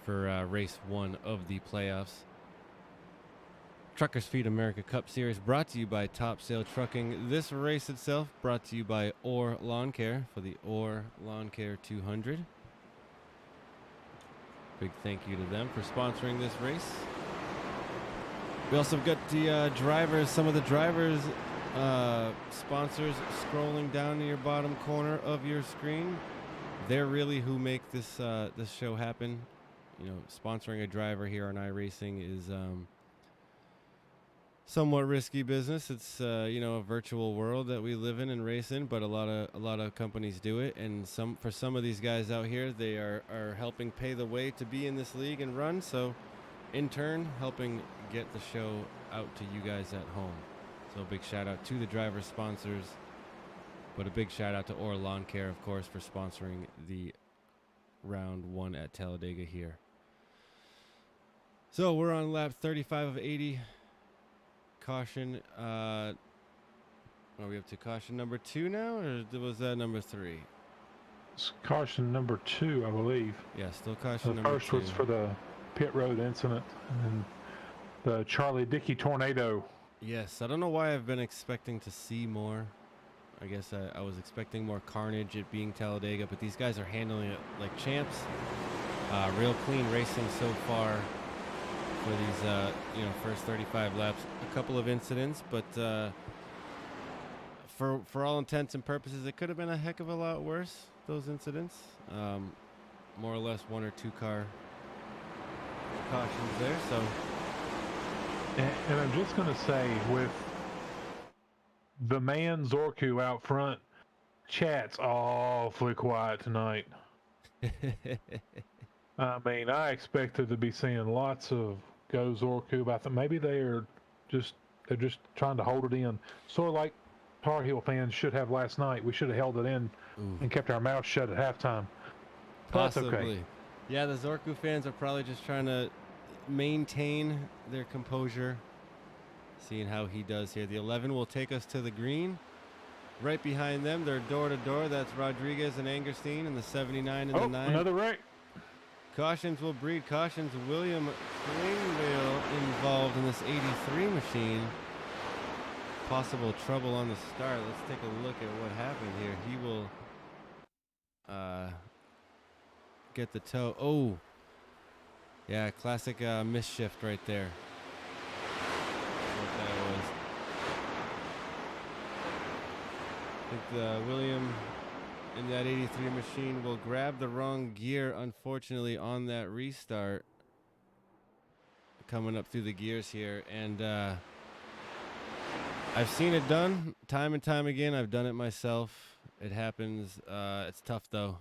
for race 1 of the playoffs. Truckers Feed America Cup Series brought to you by Top Sail Trucking. This race itself brought to you by Orr Lawn Care for the Orr Lawn Care 200. Big thank you to them for sponsoring this race. We also got the drivers, some of the drivers sponsors scrolling down in your bottom corner of your screen. They're really who make this this show happen. You know, sponsoring a driver here on iRacing is somewhat risky business. It's you know, a virtual world that we live in and race in, but a lot of companies do it, and for some of these guys out here, they are helping pay the way to be in this league and run, so in turn helping get the show out to you guys at home. So a big shout out to the driver sponsors, but a big shout out to Orr Lawn Care, of course, for sponsoring the round 1 at Talladega here. So we're on lap 35 of 80. Caution, are we up to caution number 2 now, or was that number 3? It's caution number 2, I believe. Yeah, still caution The number 2. first was for the pit road incident, and the Charlie Dickey tornado. Yes, I don't know why I've been expecting to see more. I guess I was expecting more carnage, it being Talladega, but these guys are handling it like champs. Real clean racing so far for these you know, first 35 laps. A couple of incidents, but for all intents and purposes, it could have been a heck of a lot worse, those incidents. More or less 1 or 2 car cautions there, so. And I'm just going to say, with the man Zorku out front, chat's awfully quiet tonight. I mean, I expected to be seeing lots of Go Zorku, but I thought maybe they're just trying to hold it in. Sort of like Tar Heel fans should have last night. We should have held it in and kept our mouths shut at halftime. But that's Possibly. okay. Yeah, the Zorku fans are probably just trying to maintain their composure. Seeing how he does here. The 11 will take us to the green. Right behind them, they're door to door. That's Rodriguez and Angerstein, and the 79 and the 9. Another wreck. Cautions will breed cautions. William Klingvale involved in this 83 machine. Possible trouble on the start. Let's take a look at what happened here. He will get the toe. Oh, yeah, classic misshift right there. That's what that was. I think the William in that 83 machine will grab the wrong gear, unfortunately, on that restart. Coming up through the gears here, and I've seen it done time and time again. I've done it myself. It happens. It's tough, though.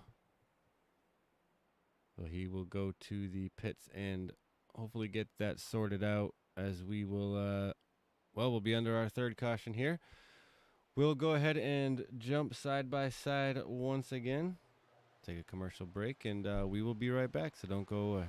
So he will go to the pits and hopefully get that sorted out, as we will, we'll be under our third caution here. We'll go ahead and jump side by side once again. Take a commercial break, and we will be right back, so don't go away.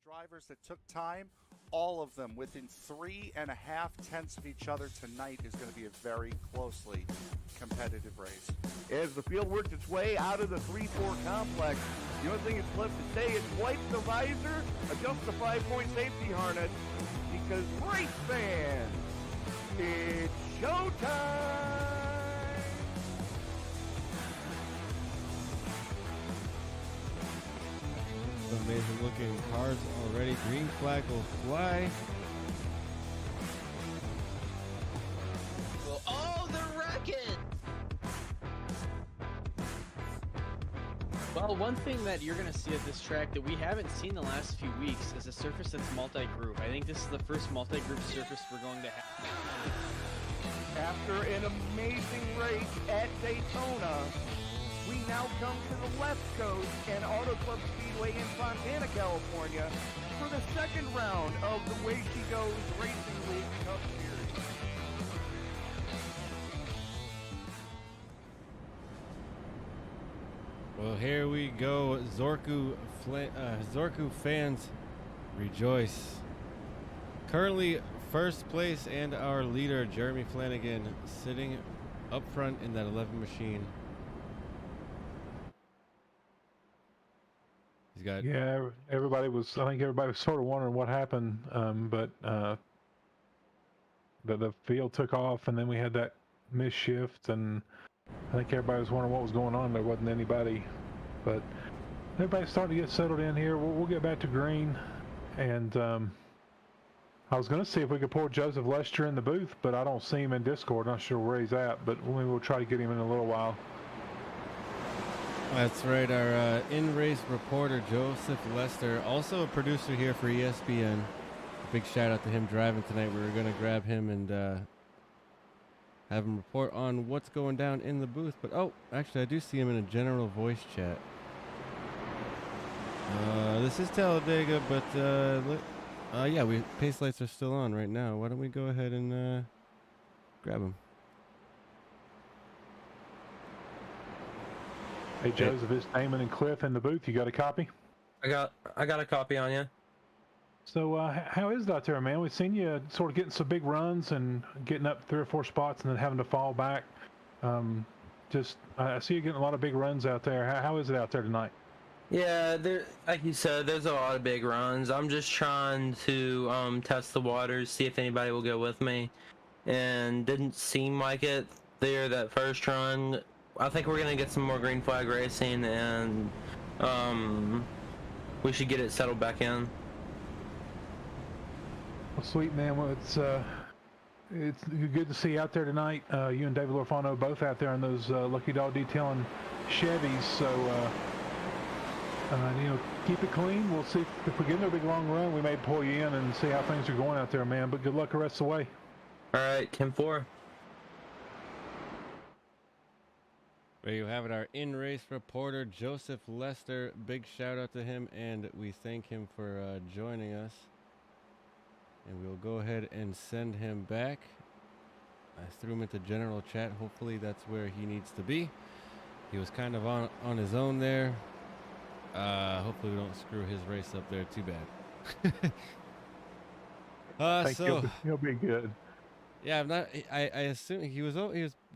Drivers that took time, all of them within 3.5 tenths of each other tonight is going to be a very closely competitive race. As the field works its way out of the 3-4 complex, the only thing that's left to say is wipe the visor, adjust the 5-point safety harness, because race fans, it's showtime! Amazing looking cars already. Green flag will fly. Well, oh, they're wrecking! Well, one thing that you're going to see at this track that we haven't seen the last few weeks is a surface that's multi-group. I think this is the first multi-group surface we're going to have. After an amazing race at Daytona, we now come to the Left Coast and Auto Club Speedway in Fontana, California for the second round of the Way She Goes Racing League Cup Series. Well, here we go. Zorku fans, rejoice. Currently first place, and our leader, Jeremy Flanagan, sitting up front in that 11 machine. He's got... Yeah, I think everybody was sort of wondering what happened, but the field took off, and then we had that miss shift, and I think everybody was wondering what was going on. There wasn't anybody, but everybody's starting to get settled in here. We'll get back to green, and I was going to see if we could pour Joseph Lester in the booth, but I don't see him in Discord. Not sure where he's at, but we will try to get him in a little while. That's right, our in-race reporter, Joseph Lester, also a producer here for ESBN. Big shout out to him driving tonight. We were going to grab him and have him report on what's going down in the booth. But, oh, actually, I do see him in a general voice chat. This is Talladega, but, yeah, pace lights are still on right now. Why don't we go ahead and grab him? Hey, Joseph, it's Damon and Cliff in the booth. You got a copy? I got a copy on you. So how is it out there, man? We've seen you sort of getting some big runs and getting up 3 or 4 spots and then having to fall back. I see you getting a lot of big runs out there. How is it out there tonight? Yeah, like you said, there's a lot of big runs. I'm just trying to test the waters, see if anybody will go with me, and didn't seem like it there that first run. I think we're gonna get some more green flag racing, and we should get it settled back in. Well, sweet, man. Well, it's good to see you out there tonight. You and David Lorfano both out there in those Lucky Dog detailing Chevys. So keep it clean. We'll see if we get into a big long run, we may pull you in and see how things are going out there, man. But good luck the rest of the way. All right, 10-4. There you have it, our in-race reporter, Joseph Lester. Big shout out to him, and we thank him for joining us. And we'll go ahead and send him back. I threw him into general chat. Hopefully that's where he needs to be. He was kind of on his own there. Hopefully we don't screw his race up there too bad. I think he'll be good. Yeah, I assume he was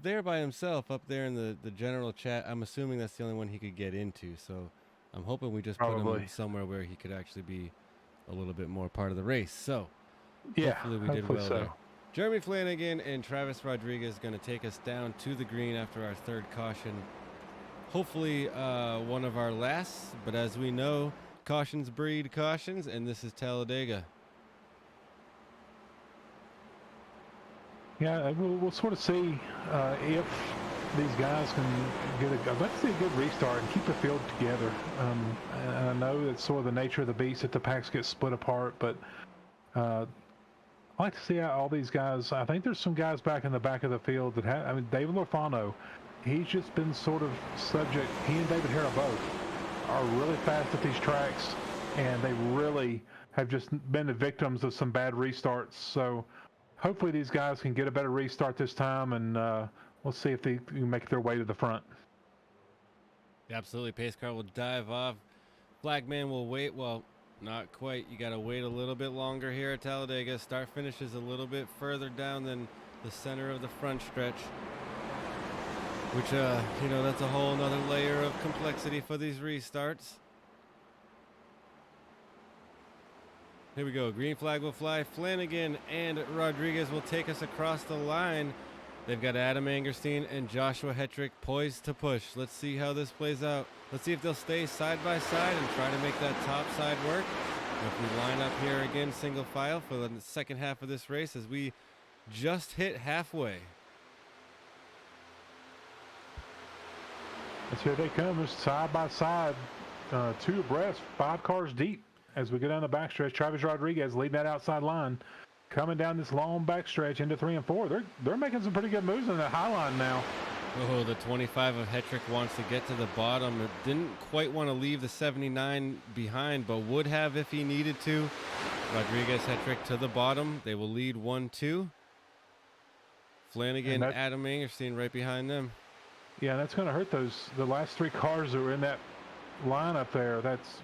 there by himself up there in the general chat. I'm assuming that's the only one he could get into. So I'm hoping we just put him somewhere where he could actually be a little bit more part of the race. So yeah, hopefully we did well there. Jeremy Flanagan and Travis Rodriguez going to take us down to the green after our third caution. Hopefully one of our last, but as we know, cautions breed cautions, and this is Talladega. Yeah, we'll sort of see if these guys can I'd like to see a good restart and keep the field together. And I know that's sort of the nature of the beast that the packs get split apart, but I like to see how all these guys, I think there's some guys back in the back of the field that David Lorfano, he's just been sort of subject, he and David Harrell both are really fast at these tracks, and they really have just been the victims of some bad restarts. So hopefully these guys can get a better restart this time, and we'll see if they can make their way to the front. Absolutely. Pace car will dive off. Flagman will wait. Well, not quite. You got to wait a little bit longer here at Talladega. Start finish is a little bit further down than the center of the front stretch, which, that's a whole nother layer of complexity for these restarts. Here we go. Green flag will fly. Flanagan and Rodriguez will take us across the line. They've got Adam Angerstein and Joshua Hetrick poised to push. Let's see how this plays out. Let's see if they'll stay side by side and try to make that top side work. If we line up here again, single file for the second half of this race as we just hit halfway. Let's here they come, just side by side, 2 abreast, 5 cars deep. As we go down the backstretch, Travis Rodriguez leading that outside line, coming down this long backstretch into 3 and 4. They're making some pretty good moves on that high line now. Oh, the 25 of Hetrick wants to get to the bottom. It didn't quite want to leave the 79 behind, but would have if he needed to. Rodriguez, Hetrick to the bottom. They will lead 1-2. Flanagan, Adam Angerstein right behind them. Yeah, that's going to hurt the last 3 cars that were in that line up there. That's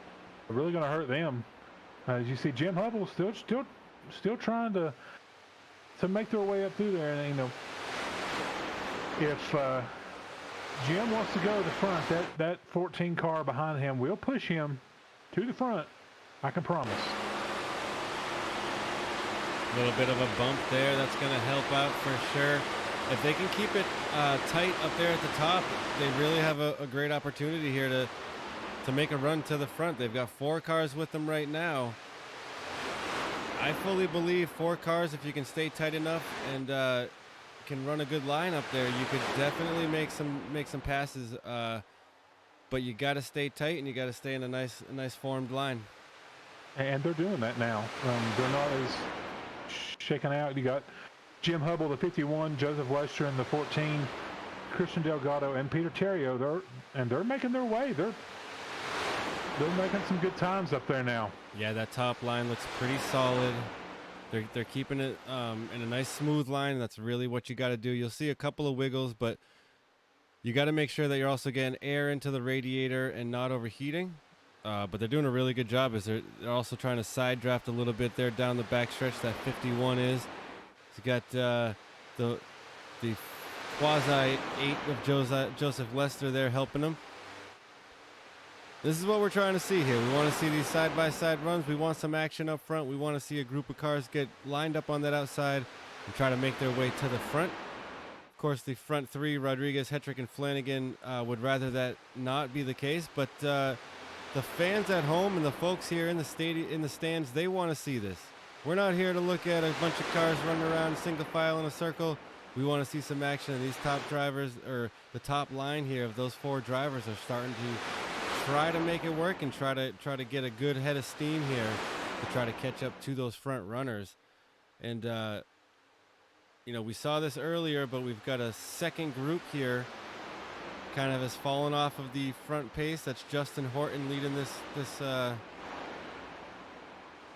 really going to hurt them. As you see, Jim Hubble still trying to make their way up through there. And if Jim wants to go to the front, that 14 car behind him will push him to the front. I can promise. A little bit of a bump there. That's going to help out for sure. If they can keep it tight up there at the top, they really have a great opportunity here to make a run to the front. They've got 4 cars with them right now. I fully believe 4 cars, if you can stay tight enough and can run a good line up there, you could definitely make some passes. But you got to stay tight and you got to stay in a nice formed line. And they're doing that now. They're not as shaken out. You got Jim Hubble, the 51, Joseph Lester in the 14, Christian Delgado, and Peter Terrio. They're making their way. They're making some good times up there now. Yeah, that top line looks pretty solid. They're keeping it in a nice smooth line. That's really what you got to do. You'll see a couple of wiggles, but you got to make sure that you're also getting air into the radiator and not overheating. But they're doing a really good job. They're also trying to side draft a little bit there down the backstretch. That 51 is. You got the quasi 8 of Joseph Lester there helping them. This is what we're trying to see here. We want to see these side-by-side runs. We want some action up front. We want to see a group of cars get lined up on that outside and try to make their way to the front. Of course, the front three, Rodriguez, Hetrick, and Flanagan, would rather that not be the case. But the fans at home and the folks here in the stands, they want to see this. We're not here to look at a bunch of cars running around single file in a circle. We want to see some action. And these top drivers, or the top line here of those 4 drivers, are starting to try to make it work and try to get a good head of steam here to try to catch up to those front runners. And we saw this earlier, but we've got a second group here kind of has fallen off of the front pace. That's Justin Horton leading this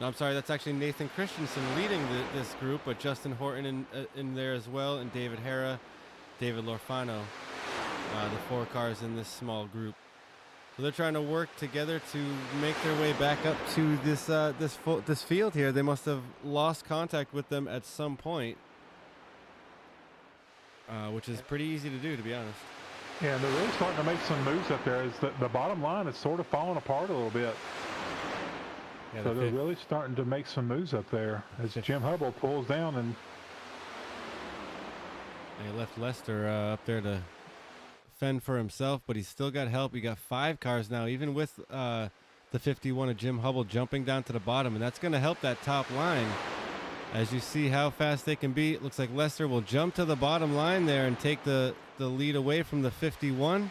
no, I'm sorry, that's actually Nathan Christensen leading this group, but Justin Horton in there as well, and David Hara, David Lorfano, the 4 cars in this small group. So they're trying to work together to make their way back up to this field here. They must have lost contact with them at some point, which is pretty easy to do, to be honest. Yeah, and they're really starting to make some moves up there. Is the bottom line is sort of falling apart a little bit. Yeah, so they're really starting to make some moves up there as Jim Hubble pulls down and he left Lester up there to fend for himself, but he's still got help. He got 5 cars now, even with the 51 of Jim Hubble jumping down to the bottom, and that's going to help that top line as you see how fast they can be. It looks like Lester will jump to the bottom line there and take the lead away from the 51.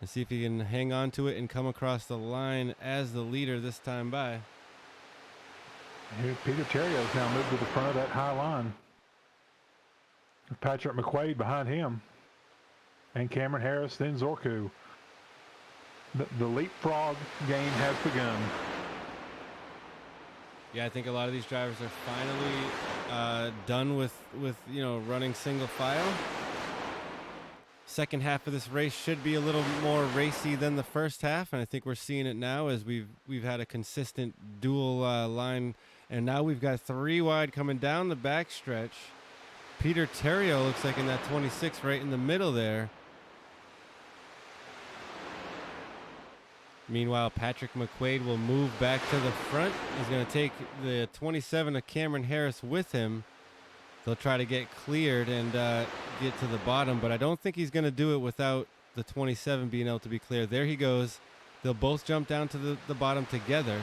And see if he can hang on to it and come across the line as the leader this time by. Here, Peter Terrio's now moved to the front of that high line. Patrick McQuaid behind him. And Cameron Harris, then Zorku. The leapfrog game has begun. Yeah, I think a lot of these drivers are finally done with running single file. Second half of this race should be a little more racy than the first half, and I think we're seeing it now as we've had a consistent dual line, and now we've got 3 wide coming down the backstretch. Peter Terrio looks like in that 26 right in the middle there. Meanwhile, Patrick McQuaid will move back to the front. He's going to take the 27 of Cameron Harris with him. They'll try to get cleared and get to the bottom, but I don't think he's going to do it without the 27 being able to be cleared. There he goes. They'll both jump down to the bottom together.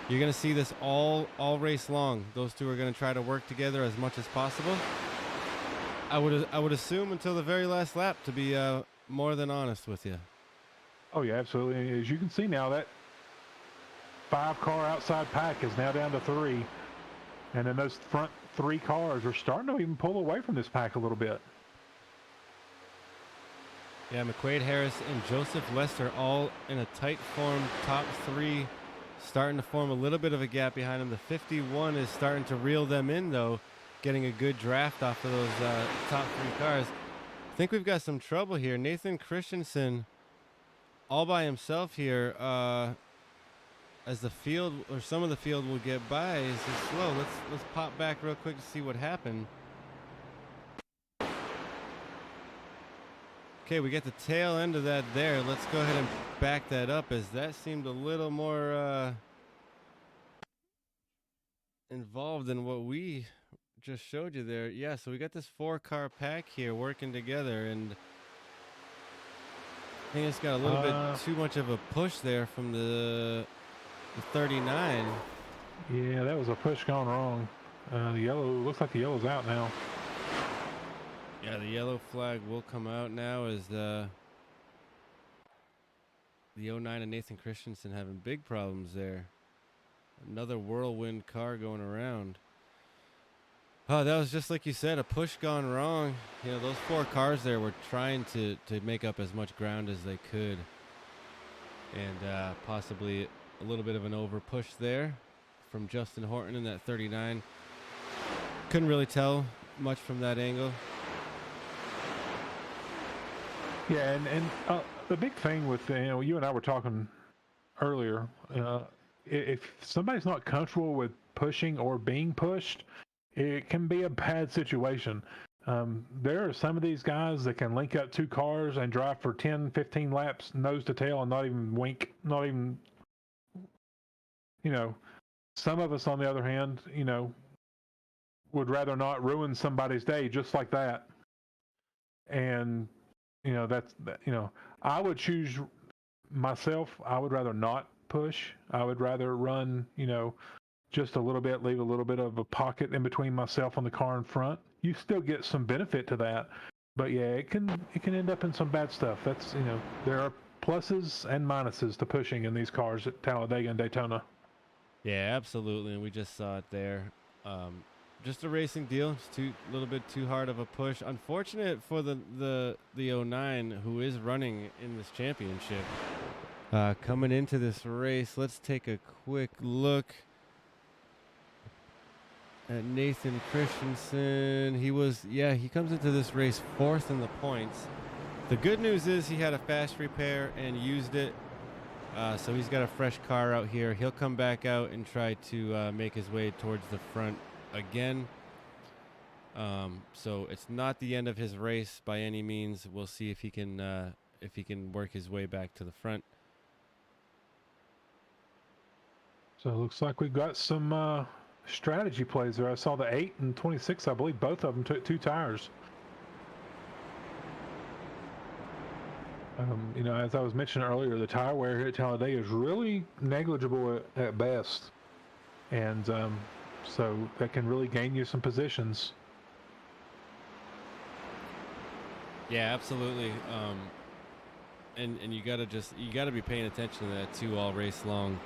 You're going to see this all race long. Those 2 are going to try to work together as much as possible. I would assume until the very last lap, to be more than honest with you. Oh yeah, absolutely. As you can see now, that 5-car outside pack is now down to 3. And then those front 3 cars are starting to even pull away from this pack a little bit. Yeah, McQuaid, Harris, and Joseph Lester all in a tight form. Top 3 starting to form a little bit of a gap behind them. The 51 is starting to reel them in, though, getting a good draft off of those top 3 cars. I think we've got some trouble here. Nathan Christensen all by himself here. As the field, or some of the field will get by, is just slow. Let's pop back real quick to see what happened. Okay, we get the tail end of that there. Let's go ahead and back that up, as that seemed a little more involved than what we just showed you there. Yeah, so we got this 4-car pack here working together, and I think it's got a little bit too much of a push there from the 39. Yeah, that was a push gone wrong. The yellow, looks like the yellow's out now. Yeah, the yellow flag will come out now as the 09 and Nathan Christensen having big problems there. Another whirlwind car going around. Oh, that was just like you said, a push gone wrong. You know, those 4 cars there were trying to make up as much ground as they could. And possibly a little bit of an over push there from Justin Horton in that 39. Couldn't really tell much from that angle. Yeah, and the big thing with, you and I were talking earlier, if somebody's not comfortable with pushing or being pushed, it can be a bad situation. There are some of these guys that can link up 2 cars and drive for 10, 15 laps nose to tail and not even wink, not even, some of us on the other hand, would rather not ruin somebody's day just like that. And, I would choose myself. I would rather not push. I would rather run, just a little bit, leave a little bit of a pocket in between myself and the car in front. You still get some benefit to that, but yeah, it can end up in some bad stuff. That's, there are pluses and minuses to pushing in these cars at Talladega and Daytona. Yeah, absolutely, and we just saw it there. Just a racing deal. It's a little bit too hard of a push. Unfortunate for the 09 who is running in this championship. Coming into this race, let's take a quick look at Nathan Christensen. He comes into this race 4th in the points. The good news is he had a fast repair and used it. So he's got a fresh car out here. He'll come back out and try to make his way towards the front again. So it's not the end of his race by any means. We'll see if he can work his way back to the front. So it looks like we've got some strategy plays there. I saw the 8 and 26. I believe both of them took 2 tires. As I was mentioning earlier, the tire wear here at Talladega is really negligible at best. And so that can really gain you some positions. Yeah, absolutely. And you gotta be paying attention to that too all race long.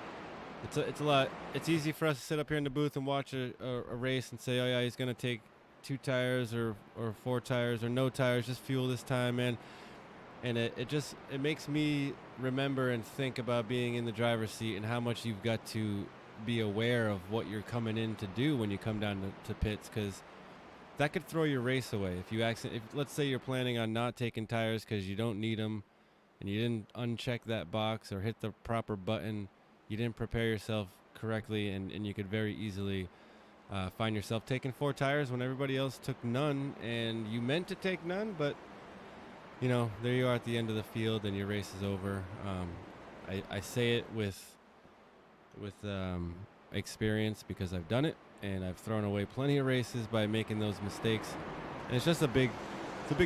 It's a lot. It's easy for us to sit up here in the booth and watch a race and say, oh yeah, he's gonna take 2 tires or 4 tires or no tires, just fuel this time, man. And it makes me remember and think about being in the driver's seat and how much you've got to be aware of what you're coming in to do when you come down to pits, because that could throw your race away. If let's say you're planning on not taking tires because you don't need them and you didn't uncheck that box or hit the proper button, you didn't prepare yourself correctly, and you could very easily find yourself taking 4 tires when everybody else took none, and you meant to take none, but there you are at the end of the field and your race is over. I say it with experience because I've done it, and I've thrown away plenty of races by making those mistakes. And it's a big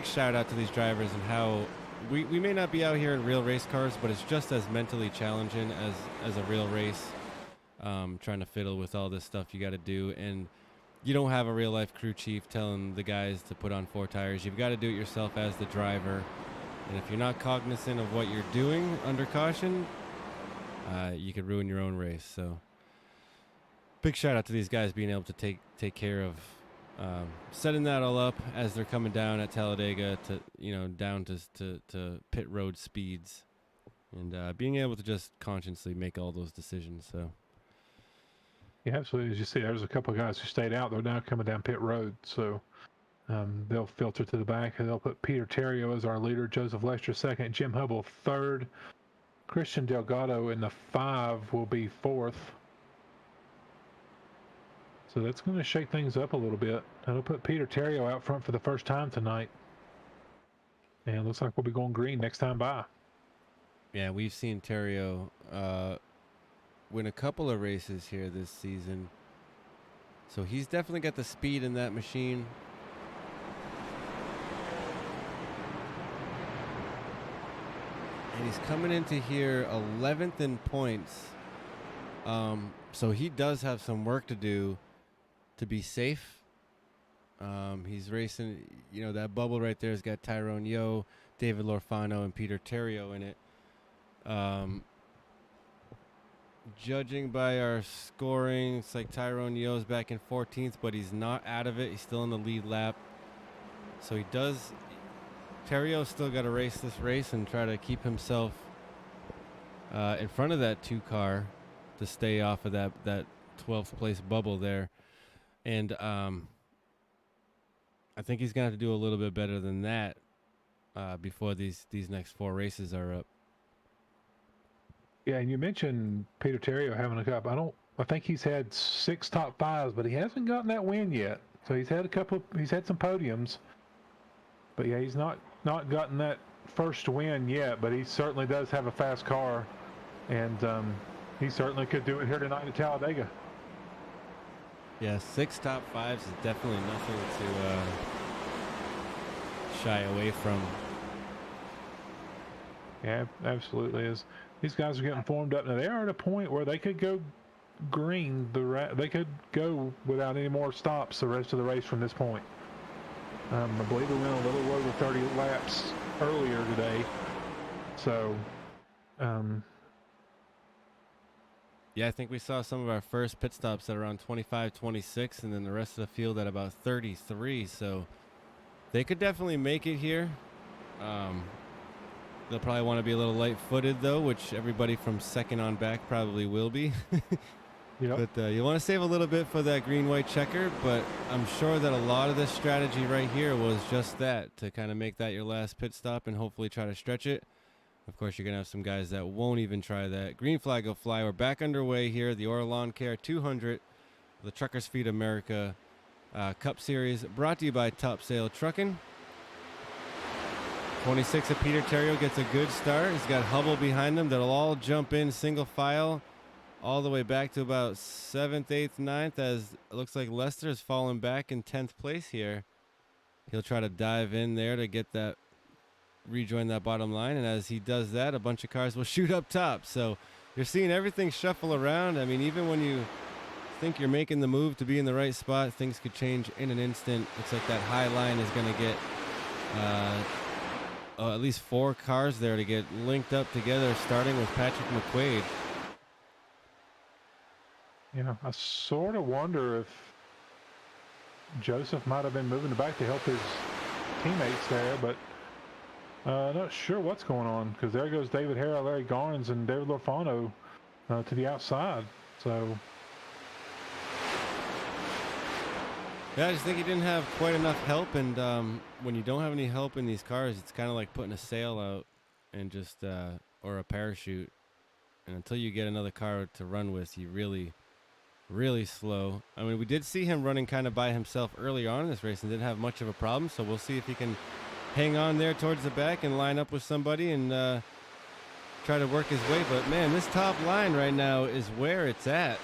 shout out to these drivers and how we may not be out here in real race cars, but it's just as mentally challenging as a real race, trying to fiddle with all this stuff you got to do. And you don't have a real life crew chief telling the guys to put on 4 tires. You've got to do it yourself as the driver. And if you're not cognizant of what you're doing under caution, you could ruin your own race. So big shout out to these guys being able to take care of setting that all up as they're coming down at Talladega to down to pit road speeds, and being able to just consciously make all those decisions. So yeah, absolutely. As you see, there's a couple of guys who stayed out. They're now coming down pit road, so they'll filter to the back, and they'll put Peter Terrio as our leader, Joseph Lester second, Jim Hubble third, Christian Delgado in the 5 will be 4th. So that's going to shake things up a little bit. That'll put Peter Terrio out front for the first time tonight. And it looks like we'll be going green next time by. Yeah, we've seen Terrio win a couple of races here this season. So he's definitely got the speed in that machine. And he's coming into here 11th in points. So he does have some work to do to be safe. He's racing, that bubble right there has got Tyrone Yo, David Lorfano, and Peter Terrio in it. Judging by our scoring, it's like Tyrone Yo's back in 14th, but he's not out of it. He's still in the lead lap. So he does. Terrio still got to race this race and try to keep himself in front of that 2 car to stay off of that 12th place bubble there. And I think he's going to have to do a little bit better than that before these next 4 races are up. Yeah, and you mentioned Peter Terrio having a cup. I think he's had 6 top 5s, but he hasn't gotten that win yet. So he's had some podiums. But yeah, he's not gotten that first win yet, but he certainly does have a fast car, and he certainly could do it here tonight at Talladega. Yeah, 6 top 5s is definitely nothing to shy away from. Yeah, absolutely is. These guys are getting formed up now. They are at a point where they could go green. They could go without any more stops the rest of the race from this point. I believe we went a little over 30 laps earlier today. So, yeah, I think we saw some of our first pit stops at around 25, 26, and then the rest of the field at about 33. So they could definitely make it here. They'll probably want to be a little light-footed, though, which everybody from second on back probably will be. Yep. But you want to save a little bit for that green-white checker, but I'm sure that a lot of this strategy right here was just that, to kind of make that your last pit stop and hopefully try to stretch it. Of course, you're going to have some guys that won't even try that. Green flag will fly. We're back underway here. The Lawn Care 200, the Truckers Feed America Cup Series, brought to you by Top Sale Trucking. 26 of Peter Terrio gets a good start. He's got Hubble behind him. They'll all jump in single file all the way back to about 7th, 8th, 9th, as it looks like Lester has fallen back in 10th place here. He'll try to dive in there to get that, rejoin that bottom line, and as he does that, a bunch of cars will shoot up top. So you're seeing everything shuffle around. I mean, even when you think you're making the move to be in the right spot, things could change in an instant. Looks like that high line is going to get at least 4 cars there to get linked up together, starting with Patrick McQuaid. Yeah, I sort of wonder if Joseph might have been moving back to help his teammates there, but not sure what's going on, because there goes David Harrell, Larry Garnes, and David Lorfano to the outside. So yeah, I just think he didn't have quite enough help, and when you don't have any help in these cars, it's kind of like putting a sail out and just or a parachute, and until you get another car to run with, you really slow. I mean, we did see him running kind of by himself early on in this race and didn't have much of a problem, so we'll see if he can hang on there towards the back and line up with somebody and try to work his way. But man, this top line right now is where it's at.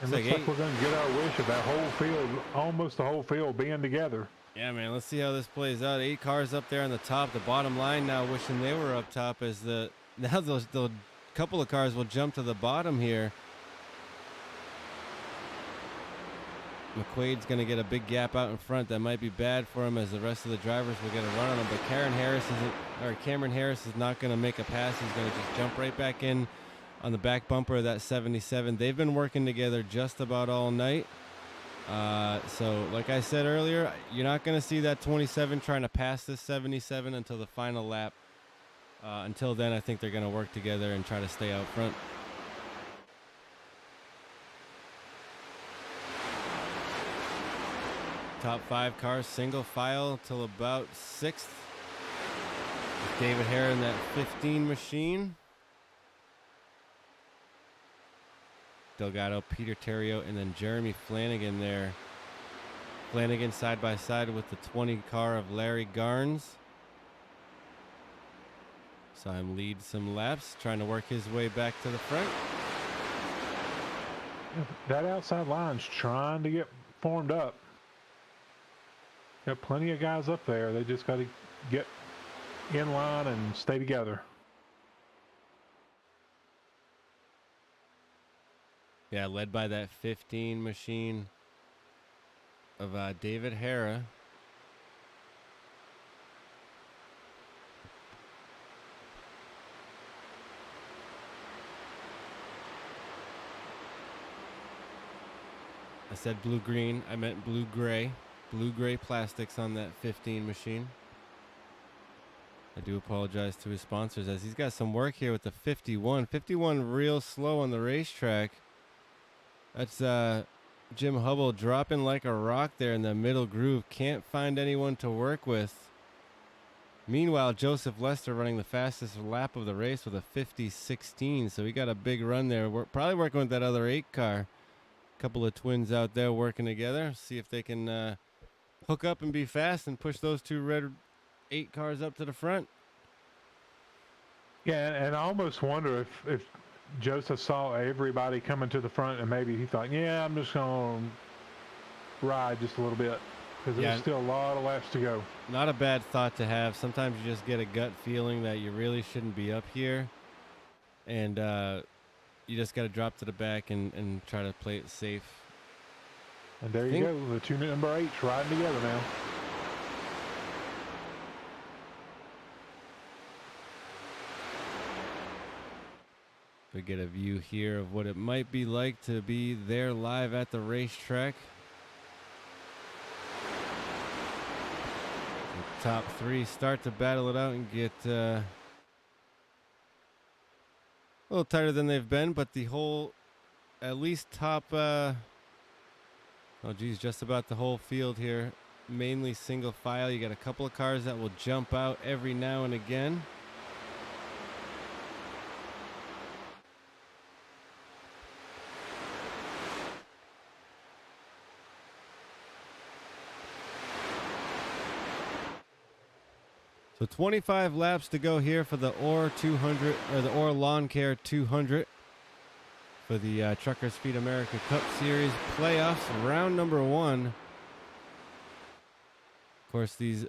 It looks like we're going to get our wish of that whole field, almost the whole field being together. Yeah, man, let's see how this plays out. 8 cars up there on the top. The bottom line now wishing they were up top, as now those couple of cars will jump to the bottom here. McQuaid's going to get a big gap out in front. That might be bad for him, as the rest of the drivers will get a run on him. But Cameron Harris is not going to make a pass. He's going to just jump right back in on the back bumper of that 77. They've been working together just about all night. So like I said earlier, you're not going to see that 27 trying to pass this 77 until the final lap. Until then, I think they're going to work together and try to stay out front. Top 5 cars single file till about 6th. With David Hare in that 15 machine. Delgado, Peter Terrio, and then Jeremy Flanagan there. Flanagan side by side with the 20 car of Larry Garnes. Saw him lead some laps, trying to work his way back to the front. That outside line's trying to get formed up. Got plenty of guys up there. They just got to get in line and stay together. Yeah, led by that 15 machine of David Hara. said blue-green. I meant blue-gray. Blue-gray plastics on that 15 machine. I do apologize to his sponsors as he's got some work here with the 51. 51 real slow on the racetrack. That's Jim Hubble dropping like a rock there in the middle groove. Can't find anyone to work with. Meanwhile, Joseph Lester running the fastest lap of the race with a 50-16. So he got a big run there. We're probably working with that other 8 car. A couple of twins out there working together. See if they can hook up and be fast and push those 2 red 8 cars up to the front. Yeah, and I almost wonder if Joseph saw everybody coming to the front and maybe he thought, yeah, I'm just going to ride just a little bit because there's still a lot of laps to go. Not a bad thought to have. Sometimes you just get a gut feeling that you really shouldn't be up here. And you just got to drop to the back and try to play it safe. And there you go, the 2 number 8s riding together now. We get a view here of what it might be like to be there live at the racetrack. The top 3 start to battle it out and get a little tighter than they've been, but the whole, at least top, oh geez, just about the whole field here, mainly single file. You got a couple of cars that will jump out every now and again. So 25 laps to go here for the OR 200 or the OR Lawn Care 200 for the Trucker Speed America Cup Series playoffs, round number 1. Of course, these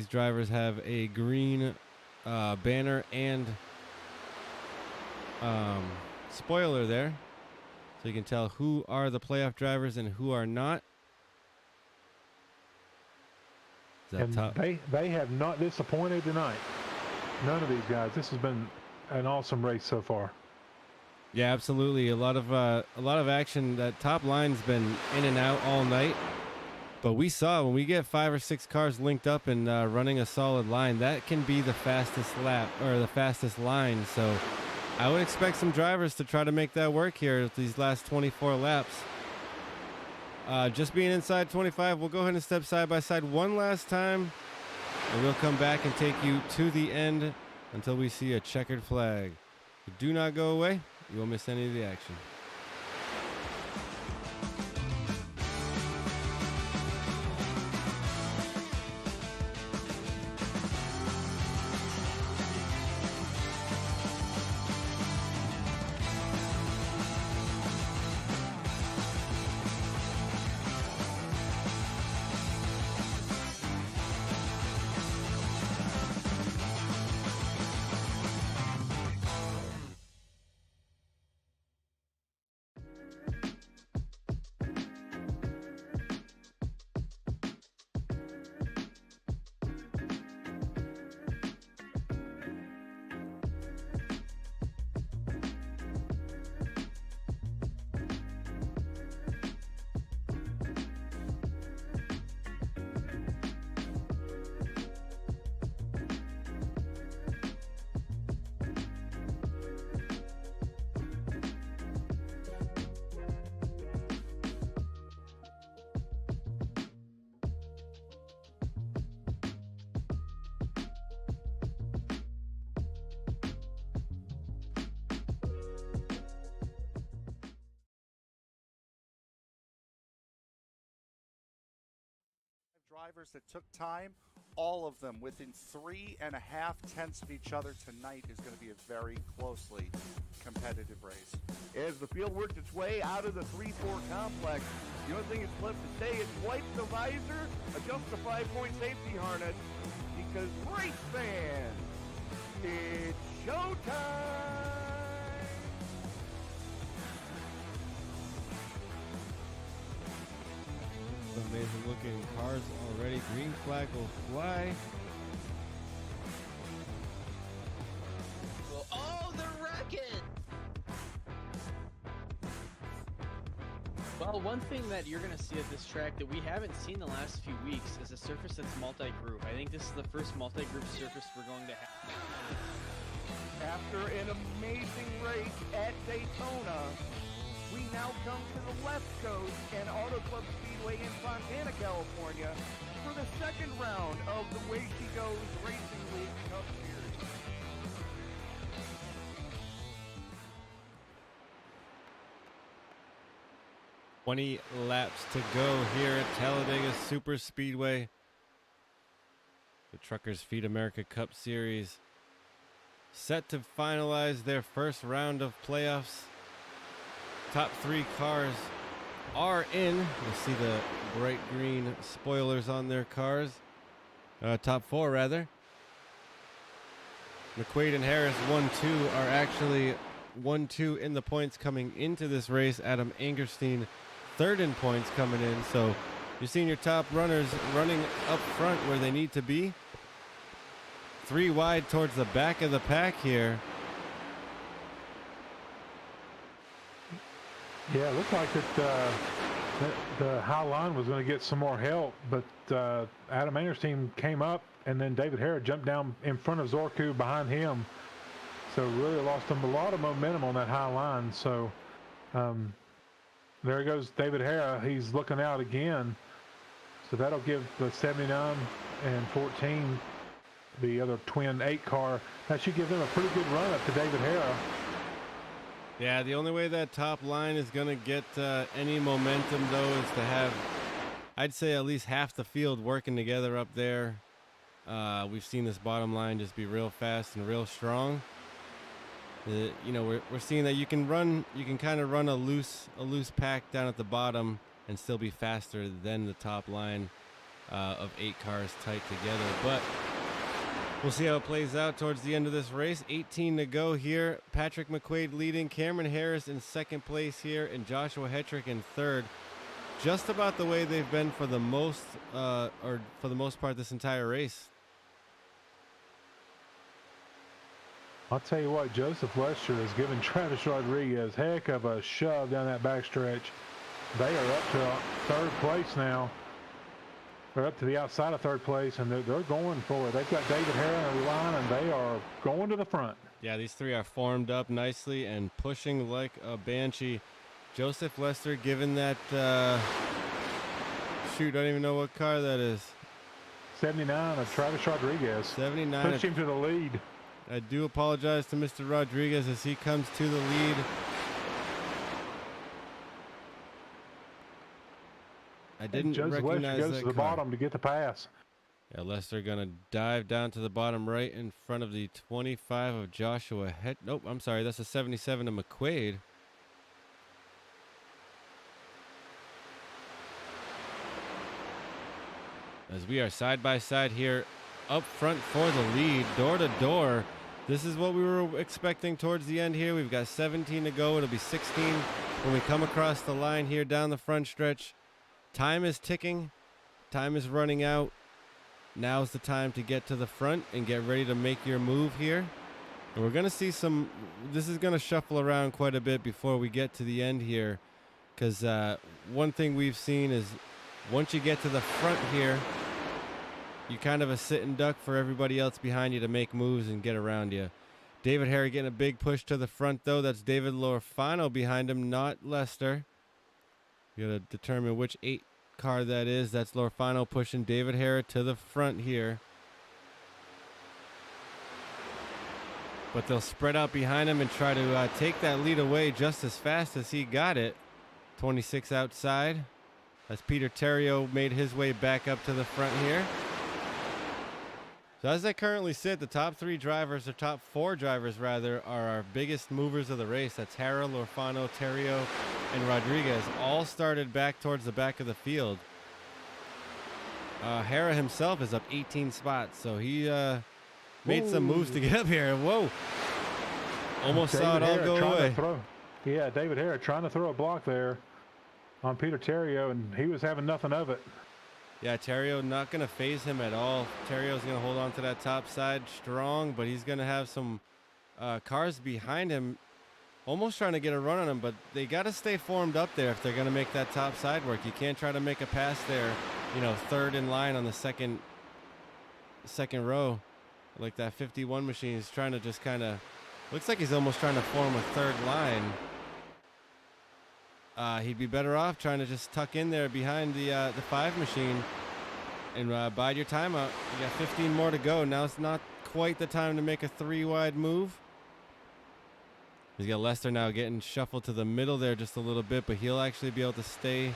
drivers have a green banner and spoiler there, so you can tell who are the playoff drivers and who are not. And they have not disappointed tonight. None of these guys. This has been an awesome race so far. Yeah, absolutely. A lot of action. That top line's been in and out all night. But we saw when we get 5 or 6 cars linked up and running a solid line, that can be the fastest lap or the fastest line. So I would expect some drivers to try to make that work here with these last 24 laps. Just being inside 25, we'll go ahead and step side by side one last time, and we'll come back and take you to the end until we see a checkered flag. So do not go away. You won't miss any of the action. Drivers that took time, all of them within 3.5 tenths of each other tonight is going to be a very closely competitive race. As the field works its way out of the 3-4 complex, the only thing that's left to say is wipe the visor, adjust the 5-point safety harness, because race fans, it's showtime! Amazing looking cars already. Green flag will fly. Oh, they're wrecking! Well, one thing that you're going to see at this track that we haven't seen the last few weeks is a surface that's multi-group. I think this is the first multi-group surface we're going to have. After an amazing race at Daytona, we now come to the left coast and Auto Club Speedway in Fontana, California for the second round of the Way She Goes Racing League Cup Series. "20 laps to go here at Talladega Superspeedway. The Truckers Feed America Cup Series set to finalize their first round of playoffs. Top 3 cars are in. You'll see the bright green spoilers on their cars. Top 4, rather. McQuaid and Harris 1-2 are actually 1-2 in the points coming into this race. Adam Angerstein 3rd in points coming in. So you're seeing your top runners running up front where they need to be. 3 wide towards the back of the pack here. Yeah, it looked like that the high line was going to get some more help, but Adam Anderstein came up, and then David Harrah jumped down in front of Zorku behind him. So really lost him a lot of momentum on that high line. So there goes David Harrah. He's looking out again. So that'll give the 79 and 14, the other twin 8 car, that should give them a pretty good run up to David Harrah. Yeah, the only way that top line is going to get any momentum, though, is to have, I'd say, at least half the field working together up there. We've seen this bottom line just be real fast and real strong. You know, we're seeing that you can kind of run a loose pack down at the bottom and still be faster than the top line of 8 cars tight together. But we'll see how it plays out towards the end of this race. 18 to go here. Patrick McQuaid leading, Cameron Harris in 2nd place here, and Joshua Hetrick in 3rd. Just about the way they've been for the most part this entire race. I'll tell you what, Joseph Lester has given Travis Rodriguez heck of a shove down that backstretch. They are up to 3rd place now. They're up to the outside of 3rd place, and they're going for it. They've got David Harrah on the line, and they are going to the front. Yeah, these 3 are formed up nicely and pushing like a banshee. Joseph Lester given that, shoot, I don't even know what car that is. 79 of Travis Rodriguez. 79. Pushed him to the lead. I do apologize to Mr. Rodriguez as he comes to the lead. I didn't Joseph recognize Lester goes that to the car. bottom to get the pass. Yeah, Lester gonna dive down to the bottom right in front of the 25 of Joshua Nope, I'm sorry, that's a 77 of McQuaid. As we are side by side here, up front for the lead, door to door. This is what we were expecting towards the end here. We've got 17 to go. It'll be 16 when we come across the line here down the front stretch. Time is ticking. Time is running out. Now's the time to get to the front and get ready to make your move here. And we're going to see some, this is going to shuffle around quite a bit before we get to the end here. Because one thing we've seen is once you get to the front here, you kind of a sit and duck for everybody else behind you to make moves and get around you. David Harrah getting a big push to the front, though. That's David Lorfano behind him, not Lester. You got to determine which 8 car that is. That's Lorfano pushing David Harrah to the front here. But they'll spread out behind him and try to take that lead away just as fast as he got it. 26 outside. As Peter Terrio made his way back up to the front here. So as they currently sit, the top 3 drivers, or top 4 drivers rather, are our biggest movers of the race. That's Harrah, Lorfano, Terrio, and Rodriguez. All started back towards the back of the field. Harrah himself is up 18 spots, so he made some moves to get up here. Whoa! Almost saw it all go away. Yeah, David Harrah trying to throw a block there on Peter Terrio, and he was having nothing of it. Yeah, Terrio not going to phase him at all. Terrio's going to hold on to that top side strong, but he's going to have some cars behind him almost trying to get a run on him, but they got to stay formed up there if they're going to make that top side work. You can't try to make a pass there, you know, third in line on the second row, like that 51 machine is trying to just kind of, looks like he's almost trying to form a third line. He'd be better off trying to just tuck in there behind the 5 machine and bide your time out. You got 15 more to go. Now it's not quite the time to make a 3-wide move. He's got Lester now getting shuffled to the middle there just a little bit, but he'll actually be able to stay.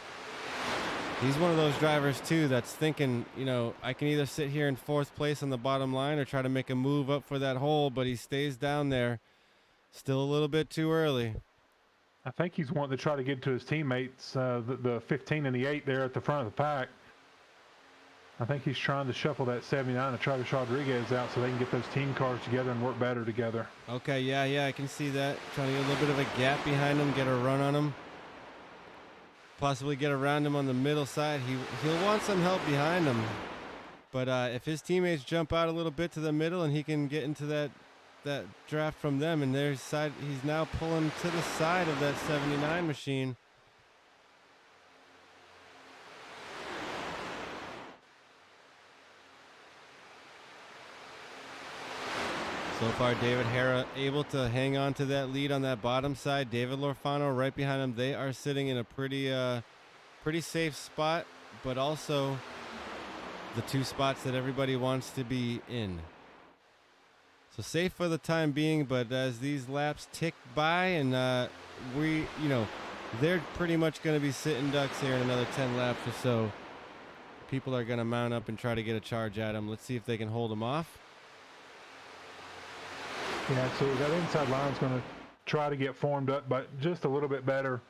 He's one of those drivers, too, that's thinking, you know, I can either sit here in 4th place on the bottom line or try to make a move up for that hole, but he stays down there. Still a little bit too early. I think he's wanting to try to get to his teammates, the 15 and the 8 there at the front of the pack. I think he's trying to shuffle that 79 and Travis Rodriguez out so they can get those team cars together and work better together. Okay, yeah, I can see that. Trying to get a little bit of a gap behind him, get a run on him. Possibly get around him on the middle side. He'll want some help behind him. But if his teammates jump out a little bit to the middle and he can get into that draft from them, and their side, he's now pulling to the side of that 79 machine. So far, David Hara able to hang on to that lead on that bottom side. David Lorfano right behind him. They are sitting in a pretty safe spot, but also the 2 spots that everybody wants to be in. So safe for the time being, but as these laps tick by, and they're pretty much going to be sitting ducks here in another 10 laps or so. People are going to mount up and try to get a charge at them. Let's see if they can hold them off. Yeah, so that inside line's going to try to get formed up, but just a little bit better,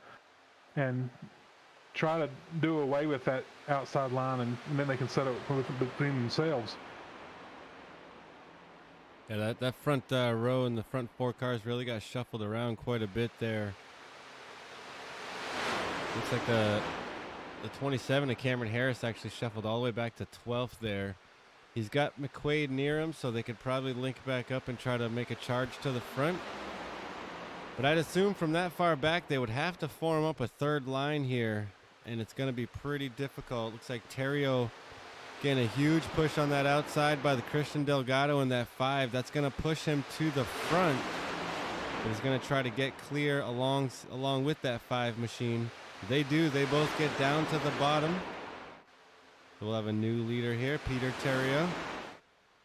and try to do away with that outside line, and then they can set up between themselves. Yeah, that front row and the front 4 cars really got shuffled around quite a bit there. Looks like the 27 of Cameron Harris actually shuffled all the way back to 12th there. He's got McQuaid near him, so they could probably link back up and try to make a charge to the front. But I'd assume from that far back they would have to form up a third line here, and it's going to be pretty difficult. Looks like Terrio getting a huge push on that outside by the Christian Delgado in that 5. That's going to push him to the front. But he's going to try to get clear along with that 5 machine. They do. They both get down to the bottom. We'll have a new leader here, Peter Terrio,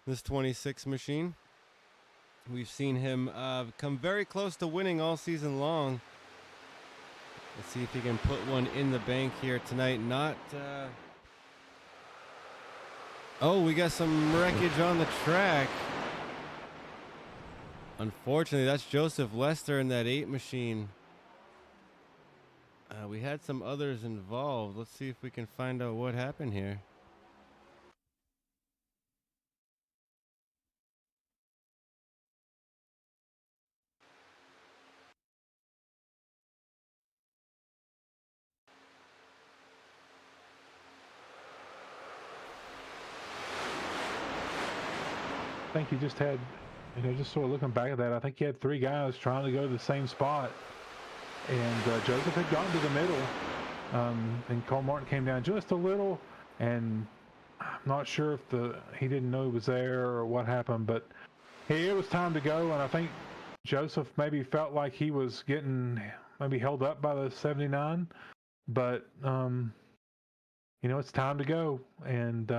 this 26 machine. We've seen him come very close to winning all season long. Let's see if he can put one in the bank here tonight. Oh, we got some wreckage on the track. Unfortunately, that's Joseph Lester in that 8 machine. We had some others involved. Let's see if we can find out what happened here. I think he just had, just sort of looking back at that, I think he had 3 guys trying to go to the same spot. And Joseph had gotten to the middle, and Cole Martin came down just a little, and I'm not sure if he didn't know he was there or what happened, but it was time to go, and I think Joseph maybe felt like he was getting maybe held up by the 79, but it's time to go, and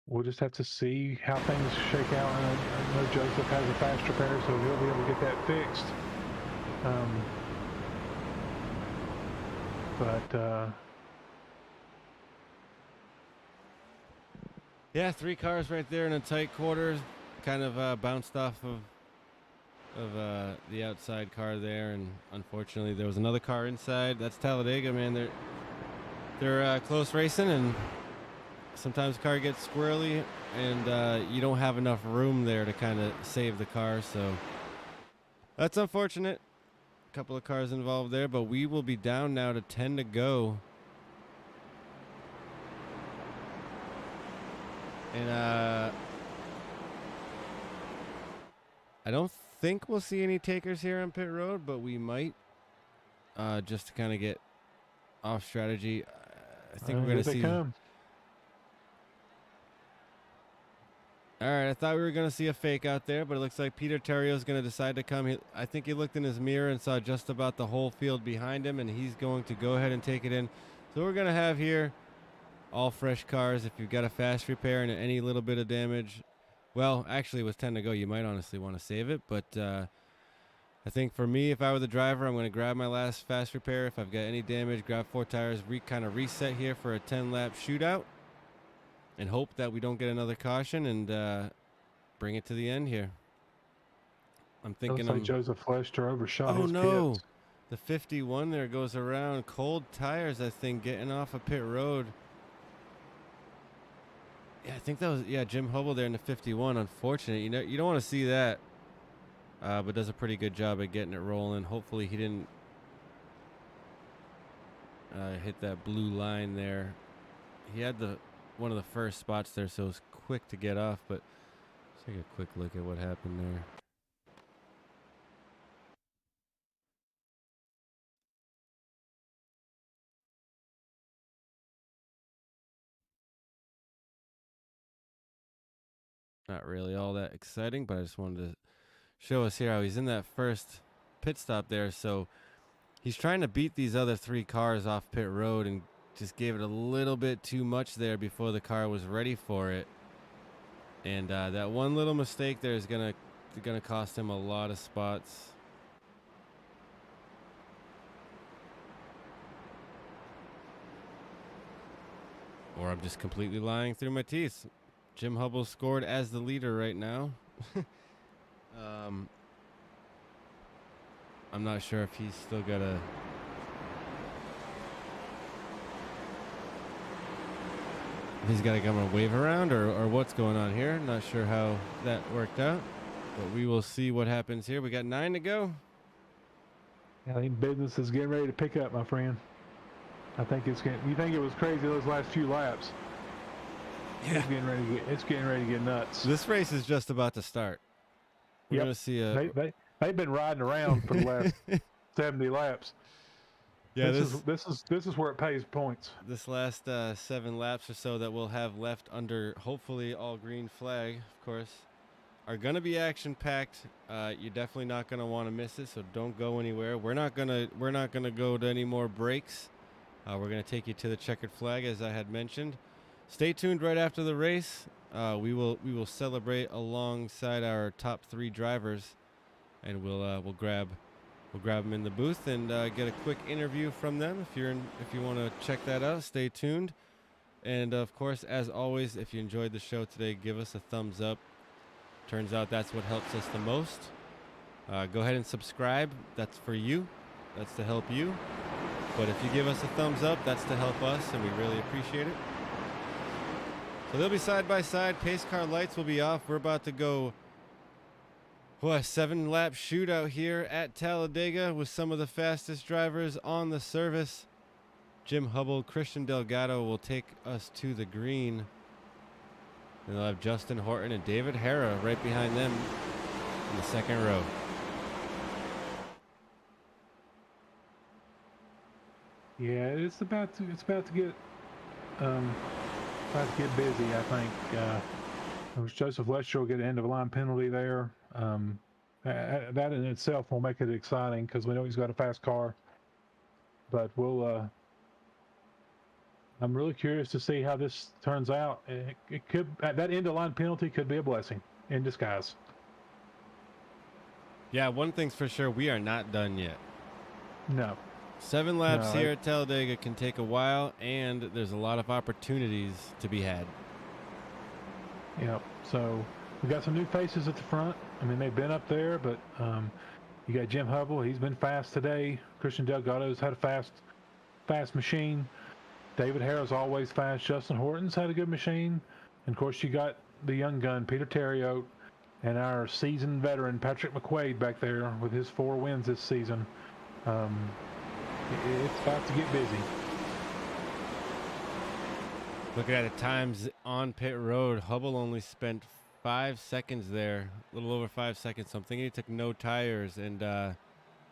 we'll just have to see how things shake out. I know Joseph has a fast repair, so he'll be able to get that fixed. Yeah, 3 cars right there in a tight quarters, kind of bounced off of the outside car there, and unfortunately there was another car inside. That's Talladega, man. They're close racing, and sometimes the car gets squirrely, and you don't have enough room there to kind of save the car, so that's unfortunate. A couple of cars involved there, but we will be down now to 10 to go. And I don't think we'll see any takers here on pit road, but we might, just to kind of get off strategy. I think we're going to see. Come. All right, I thought we were going to see a fake out there, but it looks like Peter Terrio is going to decide to come. I think he looked in his mirror and saw just about the whole field behind him, and he's going to go ahead and take it in. So we're going to have here all fresh cars. If you've got a fast repair and any little bit of damage, well, actually with 10 to go, you might honestly want to save it. But I think for me, if I were the driver, I'm going to grab my last fast repair. If I've got any damage, grab 4 tires, kind of reset here for a 10-lap shootout, and hope that we don't get another caution and bring it to the end here. I'm thinking Looks like Joseph Lester overshot his no. pits. The 51 there goes around. Cold tires, I think, getting off of pit road. Yeah, I think that was, Jim Hubble there in the 51. Unfortunate. You don't want to see that. But does a pretty good job at getting it rolling. Hopefully he didn't hit that blue line there. He had one of the first spots there, so it was quick to get off. But let's take a quick look at what happened there. Not really all that exciting, but I just wanted to show us here how he's in that first pit stop there. So he's trying to beat these other 3 cars off pit road and just gave it a little bit too much there before the car was ready for it. And that one little mistake there is gonna cost him a lot of spots. Or I'm just completely lying through my teeth. Jim Hubble scored as the leader right now. I'm not sure if he's still got a... He's got to come and wave around or what's going on here. Not sure how that worked out, but we will see what happens here. We got 9 to go. I think business is getting ready to pick up, my friend. I think it's getting. You think it was crazy those last few laps? Yeah. It's getting ready to get nuts. This race is just about to start. We're going to see a... They've been riding around for the last 70 laps. Yeah, this is where it pays points. This last 7 laps or so that we'll have left under hopefully all green flag, of course, are going to be action packed. You're definitely not going to want to miss it, so don't go anywhere. We're not going to go to any more breaks. We're going to take you to the checkered flag, as I had mentioned. Stay tuned right after the race. We will celebrate alongside our top 3 drivers, and we'll grab them in the booth and get a quick interview from them. If you want to check that out, stay tuned. And of course, as always, if you enjoyed the show today, give us a thumbs up. Turns out that's what helps us the most. Go ahead and subscribe. That's for you. That's to help you. But if you give us a thumbs up, that's to help us, and we really appreciate it. So they'll be side by side. Pace car lights will be off. We're about to go a 7-lap shootout here at Talladega with some of the fastest drivers on the service. Jim Hubble, Christian Delgado will take us to the green. And they'll have Justin Horton and David Hara right behind them in the second row. Yeah, it's about to get busy. I think Joseph Lester will get an end of line penalty there. That in itself will make it exciting because we know he's got a fast car. But I'm really curious to see how this turns out. It could, that end of line penalty could be a blessing in disguise. Yeah, one thing's for sure, we are not done yet. No. 7 laps here at Talladega can take a while, and there's a lot of opportunities to be had. Yep. So we got some new faces at the front. I mean, they've been up there, but you got Jim Hubble. He's been fast today. Christian Delgado's had a fast machine. David Harrah's always fast. Justin Horton's had a good machine. And, of course, you got the young gun, Peter Terrio, and our seasoned veteran, Patrick McQuaid, back there with his 4 wins this season. It's about to get busy. Looking at the times on pit road, Hubble only spent 5 seconds there, a little over 5 seconds. So I'm thinking he took no tires and had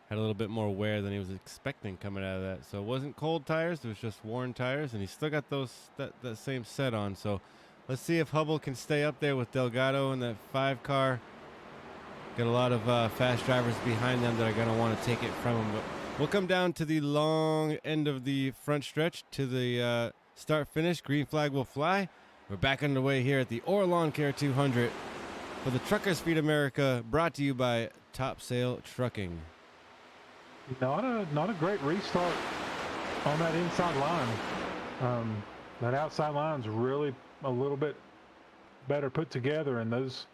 a little bit more wear than he was expecting coming out of that. So it wasn't cold tires, it was just worn tires, and he still got that same set on. So let's see if Hubble can stay up there with Delgado in that 5 car. Got a lot of fast drivers behind them that are going to want to take it from him. But we'll come down to the long end of the front stretch to the start-finish. Green flag will fly. We're back underway here at the OR Lawn Care 200 for the Truckers Feed America, brought to you by Top Sail Trucking. Not a great restart on that inside line. That outside line's really a little bit better put together, and those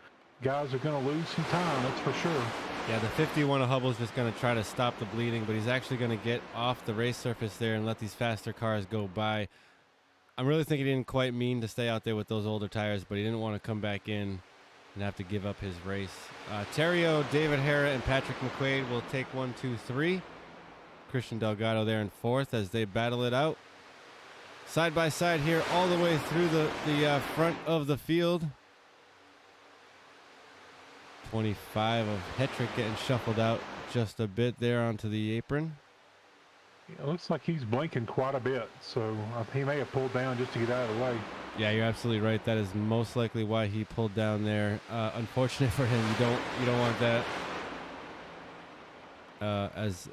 guys are going to lose some time, that's for sure. Yeah, the 51 of Hubble's just going to try to stop the bleeding, but he's actually going to get off the race surface there and let these faster cars go by. I'm really thinking he didn't quite mean to stay out there with those older tires, but he didn't want to come back in and have to give up his race. Terrio, David Hara, and Patrick McQuaid will take 1, 2, 3. Christian Delgado there in 4th as they battle it out. Side by side here all the way through the front of the field. 25 of Hetrick getting shuffled out just a bit there onto the apron. It looks like he's blinking quite a bit, so he may have pulled down just to get out of the way. Yeah, you're absolutely right. That is most likely why he pulled down there. Unfortunate for him. You don't want that. As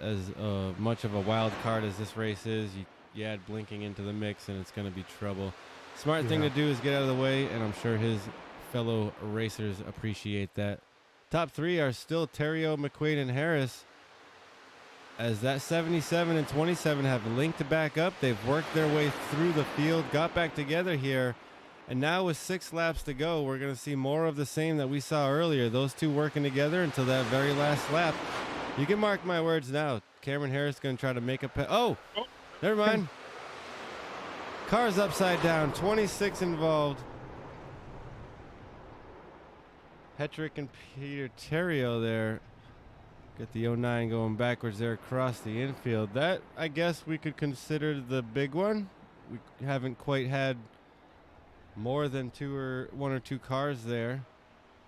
much of a wild card as this race is, you add blinking into the mix, and it's going to be trouble. Smart thing to do is get out of the way, and I'm sure his fellow racers appreciate that. Top 3 are still Terrio, McQuaid, and Harris. As that 77 and 27 have linked back up, they've worked their way through the field, got back together here, and now with 6 laps to go, we're going to see more of the same that we saw earlier. Those two working together until that very last lap. You can mark my words now. Cameron Harris going to try to make a oh, never mind. Car's upside down, 26 involved. Hetrick and Peter Terrio there. Get the 09 going backwards there across the infield. That, I guess, we could consider the big one. We haven't quite had more than 1 or 2 cars there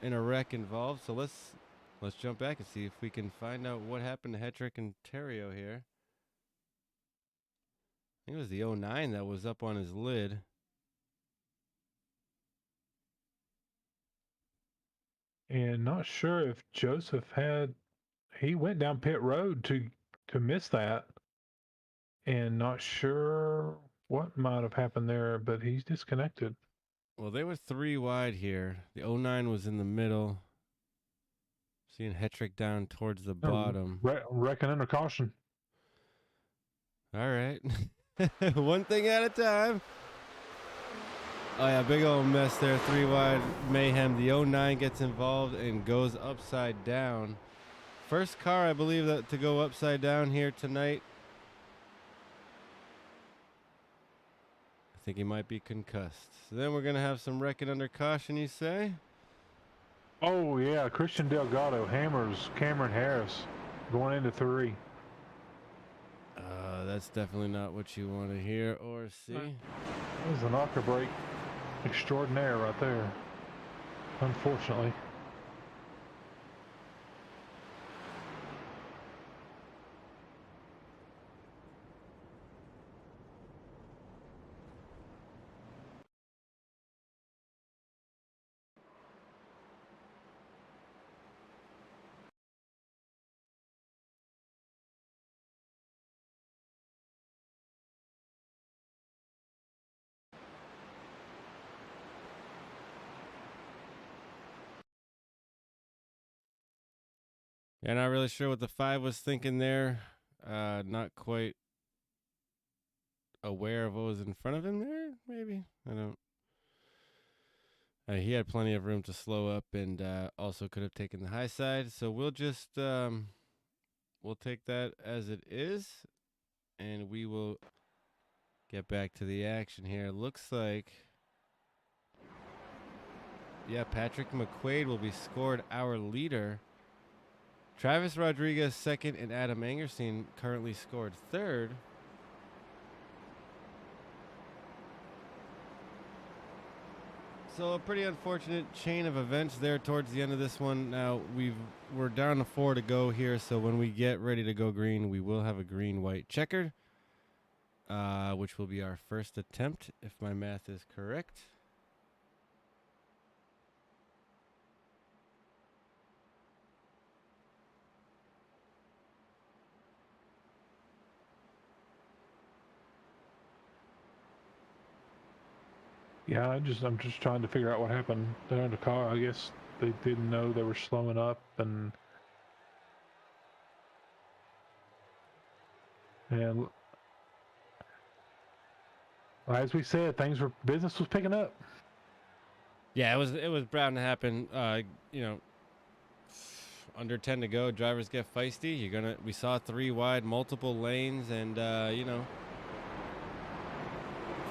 in a wreck involved. So let's jump back and see if we can find out what happened to Hetrick and Terrio here. I think it was the 09 that was up on his lid. And not sure if Joseph he went down pit road to miss that, and not sure what might have happened there, but he's disconnected. Well, they were 3 wide here. The 09 was in the middle. Seeing Hetrick down towards the bottom. Wrecking under caution. All right. One thing at a time. Oh, yeah, big old mess there. 3 wide mayhem. The 09 gets involved and goes upside down. First car, I believe, to go upside down here tonight. I think he might be concussed. So then we're going to have some wrecking under caution, you say? Oh, yeah. Christian Delgado hammers Cameron Harris going into 3. That's definitely not what you want to hear or see. That was a knocker break extraordinaire right there, unfortunately. Yeah, not really sure what the 5 was thinking there. Not quite aware of what was in front of him there, maybe. I don't. He had plenty of room to slow up and also could have taken the high side. So we'll just we'll take that as it is, and we will get back to the action here. Looks like, yeah, Patrick McQuaid will be scored our leader. Travis Rodriguez 2nd and Adam Angerstein currently scored 3rd. So a pretty unfortunate chain of events there towards the end of this one. Now we're down to 4 to go here, so when we get ready to go green, we will have a green-white checkered, which will be our first attempt, if my math is correct. Yeah, I'm just trying to figure out what happened there in the car. I guess they didn't know they were slowing up, and as we said, business was picking up. Yeah, it was bound to happen. Under 10 to go, drivers get feisty. We saw 3 wide, multiple lanes, and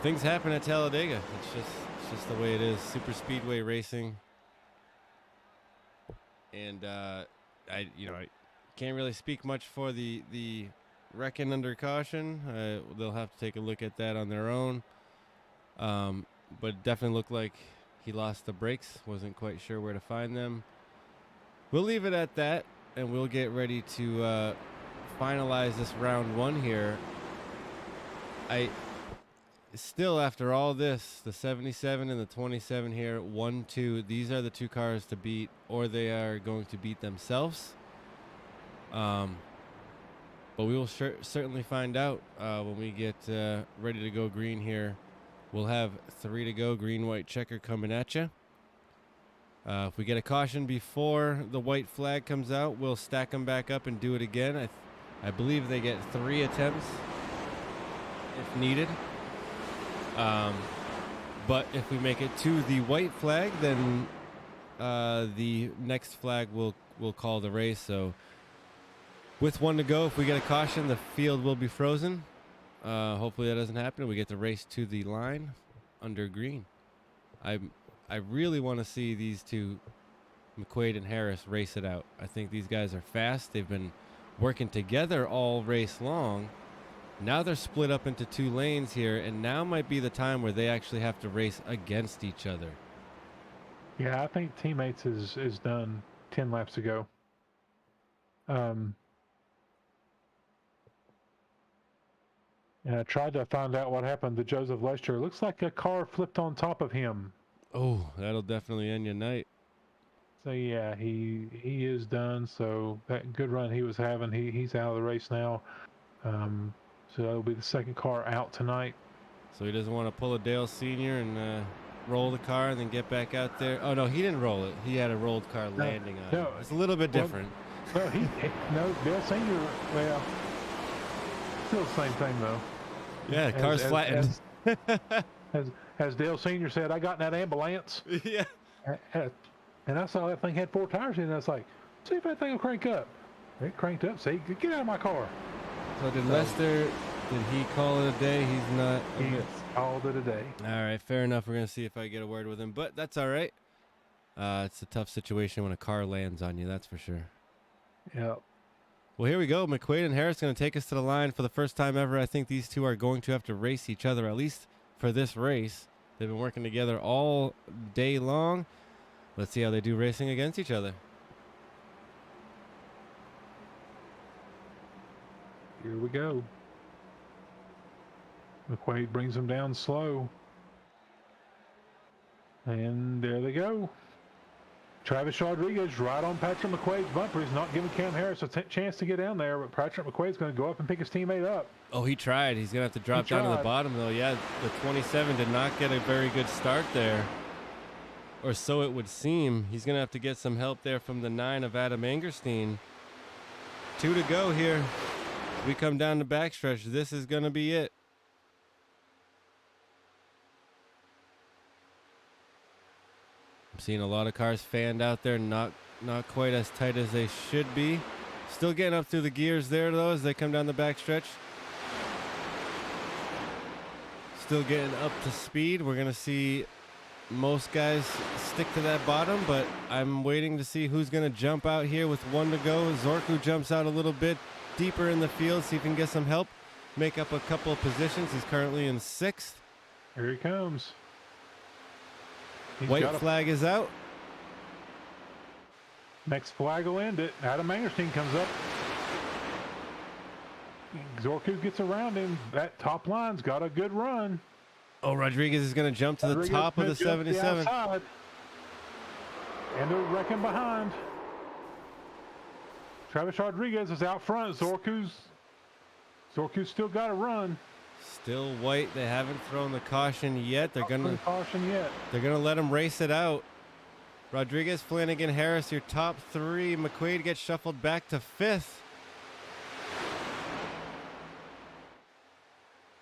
things happen at Talladega. It's just the way it is. Superspeedway racing, and I can't really speak much for the wrecking under caution. They'll have to take a look at that on their own. But it definitely looked like he lost the brakes. Wasn't quite sure where to find them. We'll leave it at that, and we'll get ready to finalize this round 1 here. Still, after all this, the 77 and the 27 here, 1-2, these are the 2 cars to beat, or they are going to beat themselves. But we will certainly find out when we get ready to go green here. We'll have 3 to go, green-white checker coming at you. If we get a caution before the white flag comes out, we'll stack them back up and do it again. I believe they get 3 attempts if needed. But if we make it to the white flag, then the next flag will call the race. So with 1 to go, if we get a caution, the field will be frozen. Hopefully that doesn't happen. We get to race to the line under green. I really want to see these 2, McQuaid and Harris, race it out. I think these guys are fast. They've been working together all race long. Now they're split up into 2 lanes here, and now might be the time where they actually have to race against each other. Yeah, I think teammates is done 10 laps ago. And I tried to find out what happened to Joseph Lester. It looks like a car flipped on top of him. Oh, that'll definitely end your night. So yeah, he is done. So that good run he was having, he's out of the race now. So that'll be the second car out tonight. So he doesn't want to pull a Dale Sr. and roll the car and then get back out there. Oh no, he didn't roll it. He had a rolled car landing on it. It's a little bit different. No, Dale Sr. Well, still the same thing though. Yeah, car's flattened. As Dale Sr. said, I got in that ambulance. Yeah. And I saw that thing had 4 tires in it. And I was like, see if that thing will crank up. It cranked up. See, get out of my car. So did Lester, did he call it a day? He's not. He called it a day. All right, fair enough. We're going to see if I get a word with him. But that's all right. It's a tough situation when a car lands on you, that's for sure. Yeah. Well, here we go. McQuaid and Harris going to take us to the line for the first time ever. I think these 2 are going to have to race each other, at least for this race. They've been working together all day long. Let's see how they do racing against each other. Here we go. McQuaid brings them down slow. And there they go. Travis Rodriguez right on Patrick McQuaid's bumper. He's not giving Cam Harris a chance to get down there, but Patrick McQuaid's going to go up and pick his teammate up. Oh, he tried. He's going to have to drop down to the bottom, though. Yeah, the 27 did not get a very good start there. Or so it would seem. He's going to have to get some help there from the 9 of Adam Angerstein. 2 to go here. We come down the backstretch. This is going to be it. I'm seeing a lot of cars fanned out there, not quite as tight as they should be. Still getting up through the gears there, though, as they come down the backstretch. Still getting up to speed. We're going to see most guys stick to that bottom, but I'm waiting to see who's going to jump out here with 1 to go. Zorku jumps out a little bit deeper in the field, see if he can get some help, make up a couple of positions. He's currently in 6th. Here he comes. White flag is out. Next flag will end it. Adam Mangerstein comes up. Zorku gets around him. That top line's got a good run. Oh, Rodriguez is going to jump to the top of the 77. Outside, and they're wrecking behind. Travis Rodriguez is out front. Zorku's still got to run. Still white. They haven't thrown the caution yet. They're going to let him race it out. Rodriguez, Flanagan, Harris, your top three. McQuaid gets shuffled back to fifth.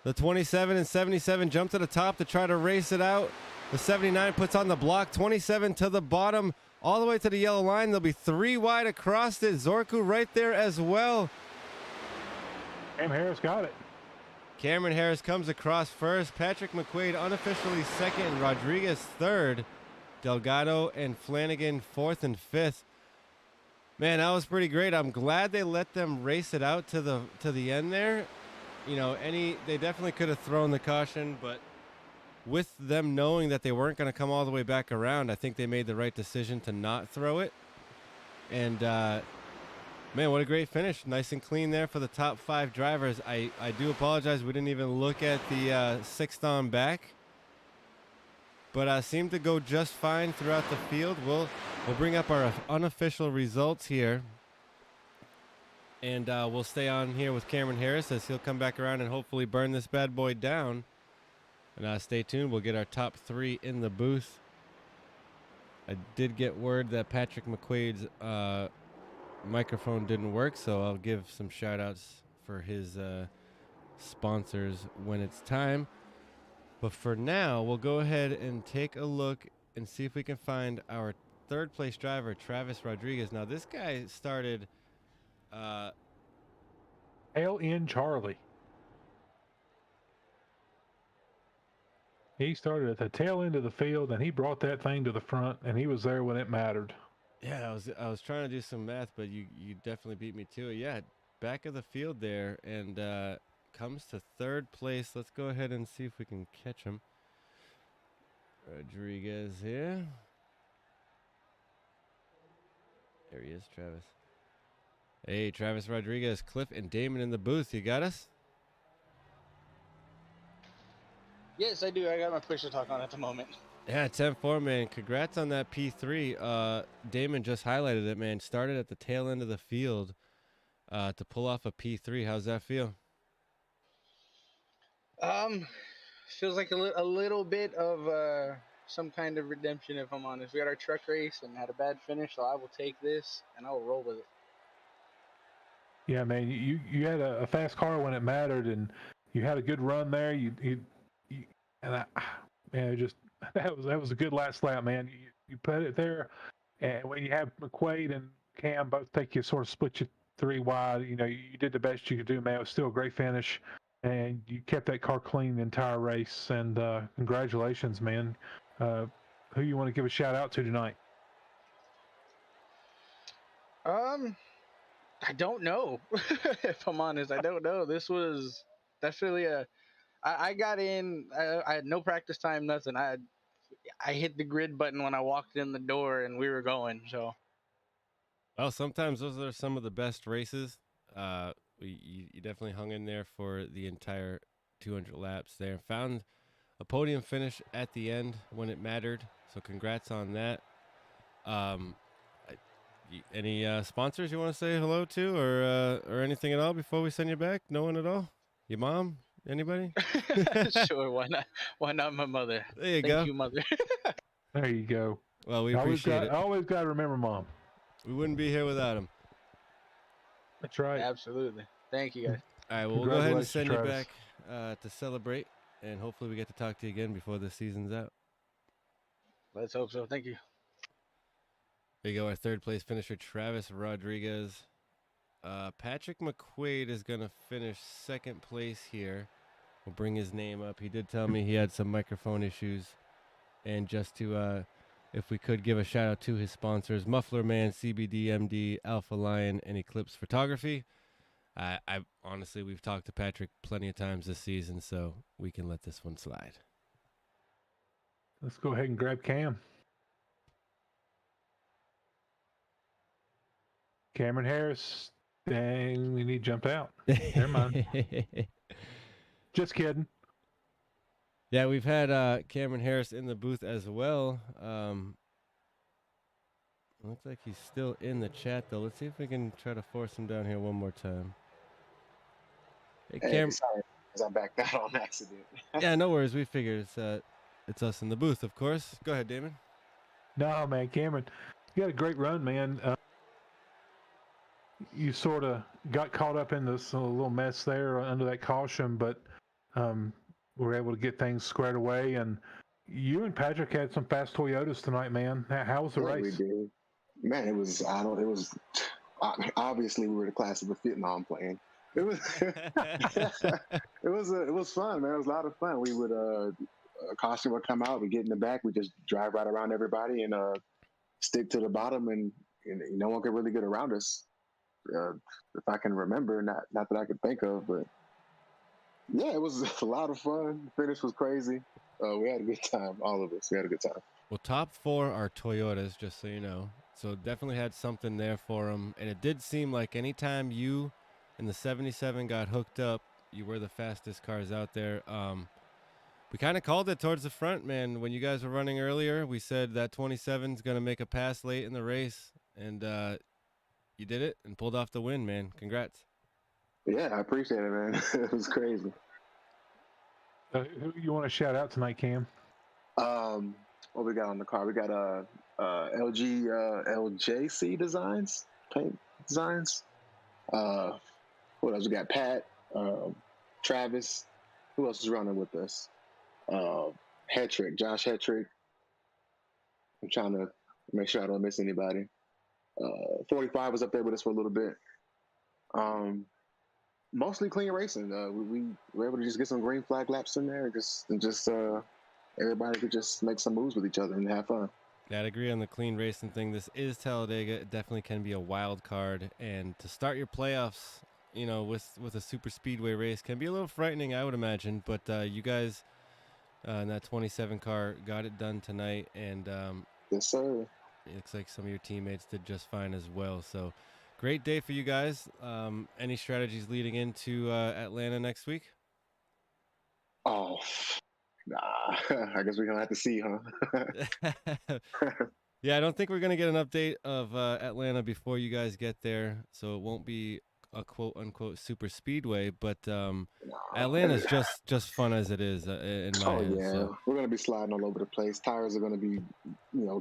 The 27 and 77 jump to the top to try to race it out. The 79 puts on the block. 27 to the bottom, all the way to the yellow line. There'll be three wide across it. Zorku right there as well. Cameron Harris got it. Cameron Harris comes across first. Patrick McQuaid unofficially second. And Rodriguez third. Delgado and Flanagan fourth and fifth. Man, that was pretty great. I'm glad they let them race it out to the end there. You know, they definitely could have thrown the caution, but with them knowing that they weren't going to come all the way back around, I think they made the right decision to not throw it. And man, what a great finish. Nice and clean there for the top five drivers. I do apologize. We didn't even look at the sixth on back, but seemed to go just fine throughout the field. We'll bring up our unofficial results here. And we'll stay on here with Cameron Harris as he'll come back around and hopefully burn this bad boy down. And stay tuned. We'll get our top three in the booth. I did get word that Patrick McQuaid's microphone didn't work, so I'll give some shout-outs for his sponsors when it's time. But for now, we'll go ahead and take a look and see if we can find our third-place driver, Travis Rodriguez. Now, this guy started... Tail end Charlie. He started at the tail end of the field, and he brought that thing to the front, and he was there when it mattered. Yeah, I was trying to do some math, but you definitely beat me to it. Yeah, back of the field there, and comes to third place. Let's go ahead and see if we can catch him. Rodriguez here. There he is, Travis. Hey, Travis Rodriguez, Cliff, and Damon in the booth. You got us? Yes, I do. I got my push to talk on at the moment. Yeah, 10-4, man. Congrats on that P3. Damon just highlighted it, man. Started at the tail end of the field to pull off a P3. How's that feel? Feels like a little bit of some kind of redemption, if I'm honest. We got our truck race and had a bad finish, so I will take this and I will roll with it. Yeah, man, you had a fast car when it mattered, and you had a good run there. That was a good last lap, man. You put it there, and when you have McQuaid and Cam both take you, sort of split you three wide, you know, you did the best you could do, man. It was still a great finish, and you kept that car clean the entire race. And congratulations, man. Who you want to give a shout out to tonight? I don't know. If I'm honest, I don't know. This was definitely I got in. I had no practice time, nothing. I hit the grid button when I walked in the door, and we were going. So, well, sometimes those are some of the best races. You definitely hung in there for the entire 200 laps there. Found a podium finish at the end when it mattered. So, congrats on that. Any sponsors you want to say hello to, or anything at all before we send you back? No one at all? Your mom? Anybody? Sure, why not? Why not my mother? There you go. Thank you, mother. There you go. Well, we appreciate it. Always got to remember Mom. We wouldn't be here without him. That's right. Absolutely. Thank you, guys. All right, well, we'll go ahead and send you back to celebrate, and hopefully we get to talk to you again before the season's out. Let's hope so. Thank you. There you go, our third place finisher, Travis Rodriguez. Patrick McQuaid is going to finish second place here. We'll bring his name up. He did tell me he had some microphone issues. And just to, if we could give a shout out to his sponsors, Muffler Man, CBD MD, Alpha Lion, and Eclipse Photography. I honestly, we've talked to Patrick plenty of times this season, so we can let this one slide. Let's go ahead and grab Cam. Cameron Harris. Dang, we need jumped out. Never mind. Just kidding. Yeah, we've had Cameron Harris in the booth as well. Looks like he's still in the chat, though. Let's see if we can try to force him down here one more time. Hey, Cam. Sorry, I backed out on accident. Yeah, no worries. We figured it's us in the booth, of course. Go ahead, Damon. No, man, Cameron, you had a great run, man. You sort of got caught up in this little mess there under that caution, but we were able to get things squared away. And you and Patrick had some fast Toyotas tonight, man. How was the race? We did. Man, it was obviously we were the class of a Vietnam playing. It was it was fun, man. It was a lot of fun. We would a caution would come out, we get in the back, we just drive right around everybody and stick to the bottom, and no one could really get around us. If I can remember, not that I could think of, but yeah, it was a lot of fun. The finish was crazy. We had a good time, all of us. We had a good time. Well, top 4 are Toyotas, just so you know. So definitely had something there for them. And it did seem like anytime you and the 77 got hooked up, you were the fastest cars out there. We kind of called it towards the front, man. When you guys were running earlier, we said that 27's going to make a pass late in the race. And you did it and pulled off the win, man. Congrats. Yeah, I appreciate it, man. It was crazy. Who you want to shout out tonight, Cam? What we got on the car? We got LJC Designs, paint designs. What else? We got Pat, Travis. Who else is running with us? Hetrick, Josh Hetrick. I'm trying to make sure I don't miss anybody. 45 was up there with us for a little bit. Mostly clean racing. We were able to just get some green flag laps in there, and just everybody could just make some moves with each other and have fun. Yeah, I'd agree on the clean racing thing. This is Talladega. It definitely can be a wild card, and to start your playoffs, with a super speedway race can be a little frightening, I would imagine. But you guys in that 27 car got it done tonight, and yes, sir. It looks like some of your teammates did just fine as well. So great day for you guys. Any strategies leading into Atlanta next week? Oh, nah. I guess we're going to have to see, huh? Yeah, I don't think we're going to get an update of Atlanta before you guys get there. So it won't be a quote-unquote super speedway. But Atlanta's just fun as it is in my head. Yeah. So. We're going to be sliding all over the place. Tires are going to be,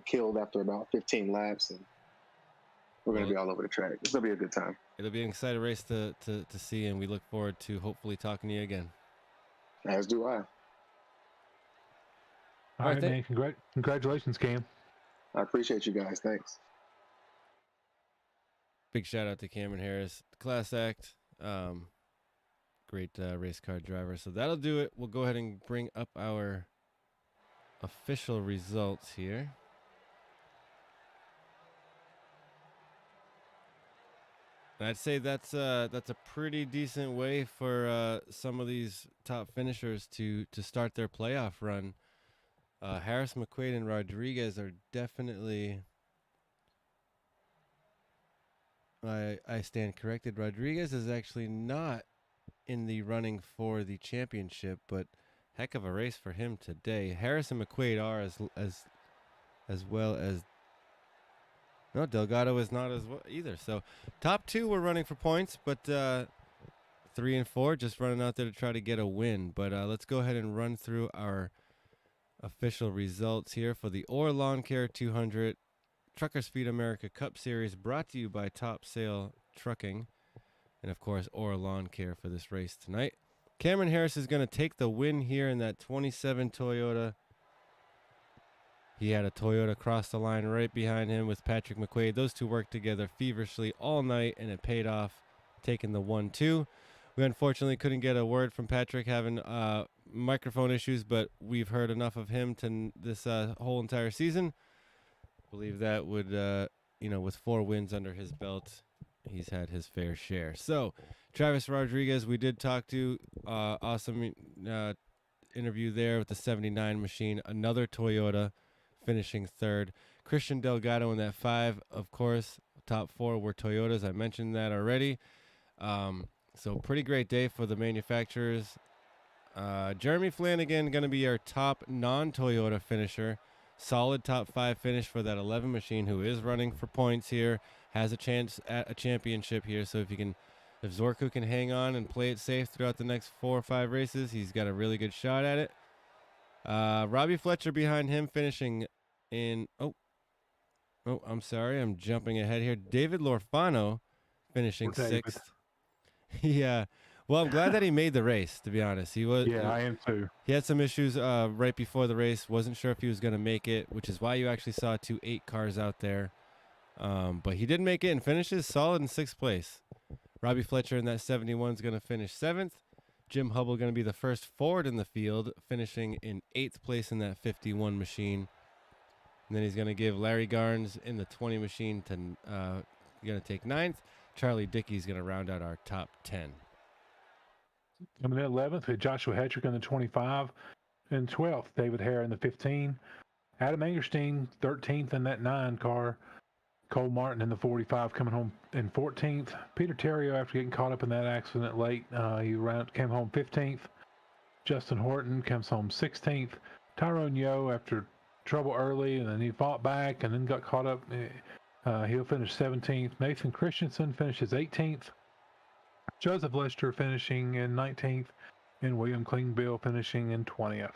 killed after about 15 laps. And we're going to be all over the track. It's going to be a good time. It'll be an exciting race to see, and we look forward to hopefully talking to you again. As do I. All right, man. Congratulations, Cam. I appreciate you guys. Thanks. Big shout out to Cameron Harris, class act. Great race car driver. So that'll do it. We'll go ahead and bring up our official results here. I'd say that's a pretty decent way for some of these top finishers to start their playoff run. Harris, McQuaid, and Rodriguez are definitely. I stand corrected. Rodriguez is actually not in the running for the championship, but heck of a race for him today. Harris and McQuaid are as well as. No, Delgado is not as well either. So top 2 were running for points, but 3 and 4 just running out there to try to get a win. But let's go ahead and run through our official results here for the Orr Lawn Care 200 Trucker Speed America Cup Series, brought to you by Top Sail Trucking, and of course Orr Lawn Care for this race tonight. Cameron Harris is going to take the win here in that 27 Toyota. He had a Toyota cross the line right behind him with Patrick McQuaid. Those two worked together feverishly all night, and it paid off, taking the 1-2. We unfortunately couldn't get a word from Patrick, having microphone issues, but we've heard enough of him to this whole entire season. I believe that would, with 4 wins under his belt, he's had his fair share. So, Travis Rodriguez, we did talk to. Awesome. interview there with the 79 machine. Another Toyota finishing third. Christian Delgado in that 5, of course. Top 4 were Toyotas. I mentioned that already. So pretty great day for the manufacturers. Jeremy Flanagan going to be our top non-Toyota finisher. Solid top 5 finish for that 11 machine, who is running for points here. Has a chance at a championship here. So if Zorko can hang on and play it safe throughout the next 4 or 5 races, he's got a really good shot at it. Robbie Fletcher behind him finishing in... Oh, I'm sorry. I'm jumping ahead here. David Lorfano finishing 6th. Yeah. Well, I'm glad that he made the race, to be honest. Yeah, I am too. He had some issues right before the race. Wasn't sure if he was going to make it, which is why you actually saw 2 8 cars out there. But he did make it and finishes solid in 6th place. Robbie Fletcher in that 71 is going to finish 7th. Jim Hubble going to be the first Ford in the field, finishing in 8th place in that 51 machine. And then he's going to give Larry Garnes in the 20 machine to going to take 9th. Charlie Dickey's going to round out our top 10. Coming in 11th, we had Joshua Hetrick in the 25. And 12th, David Hare in the 15. Adam Angerstein, 13th in that 9 car. Cole Martin in the 45 coming home in 14th. Peter Terrio, after getting caught up in that accident late, he came home 15th. Justin Horton comes home 16th. Tyrone Yo, after trouble early, and then he fought back and then got caught up. He'll finish 17th. Nathan Christensen finishes 18th. Joseph Lester finishing in 19th. And William Klingbill finishing in 20th.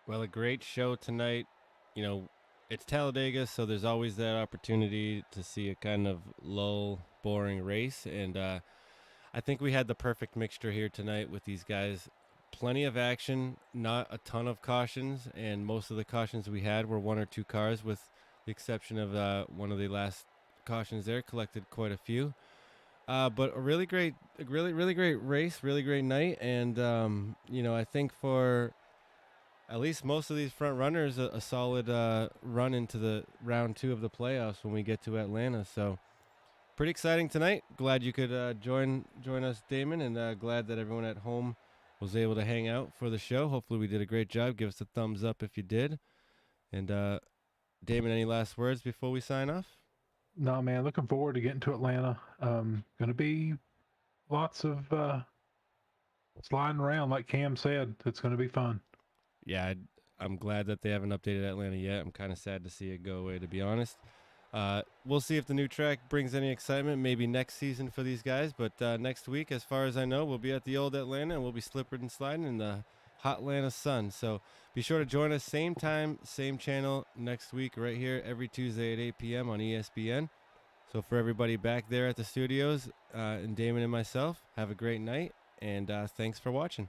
Well, a great show tonight. You know, it's Talladega, so there's always that opportunity to see a kind of lull, boring race. And I think we had the perfect mixture here tonight with these guys. Plenty of action, not a ton of cautions, and most of the cautions we had were 1 or 2 cars, with the exception of one of the last cautions there. Collected quite a few. But a really great race, really great night. And, you know, I think for at least most of these front runners, a solid run into the round 2 of the playoffs when we get to Atlanta. So pretty exciting tonight. Glad you could join us, Damon, and glad that everyone at home was able to hang out for the show. Hopefully we did a great job. Give us a thumbs up if you did. And Damon, any last words before we sign off? No, man, looking forward to getting to Atlanta. Going to be lots of sliding around, like Cam said. It's going to be fun. Yeah, I'm glad that they haven't updated Atlanta yet. I'm kind of sad to see it go away, to be honest. We'll see if the new track brings any excitement, maybe next season for these guys. But next week, as far as I know, we'll be at the old Atlanta, and we'll be slipping and sliding in the hot Atlanta sun. So be sure to join us same time, same channel next week right here every Tuesday at 8 p.m. on ESBN. So for everybody back there at the studios, and Damon and myself, have a great night, and thanks for watching.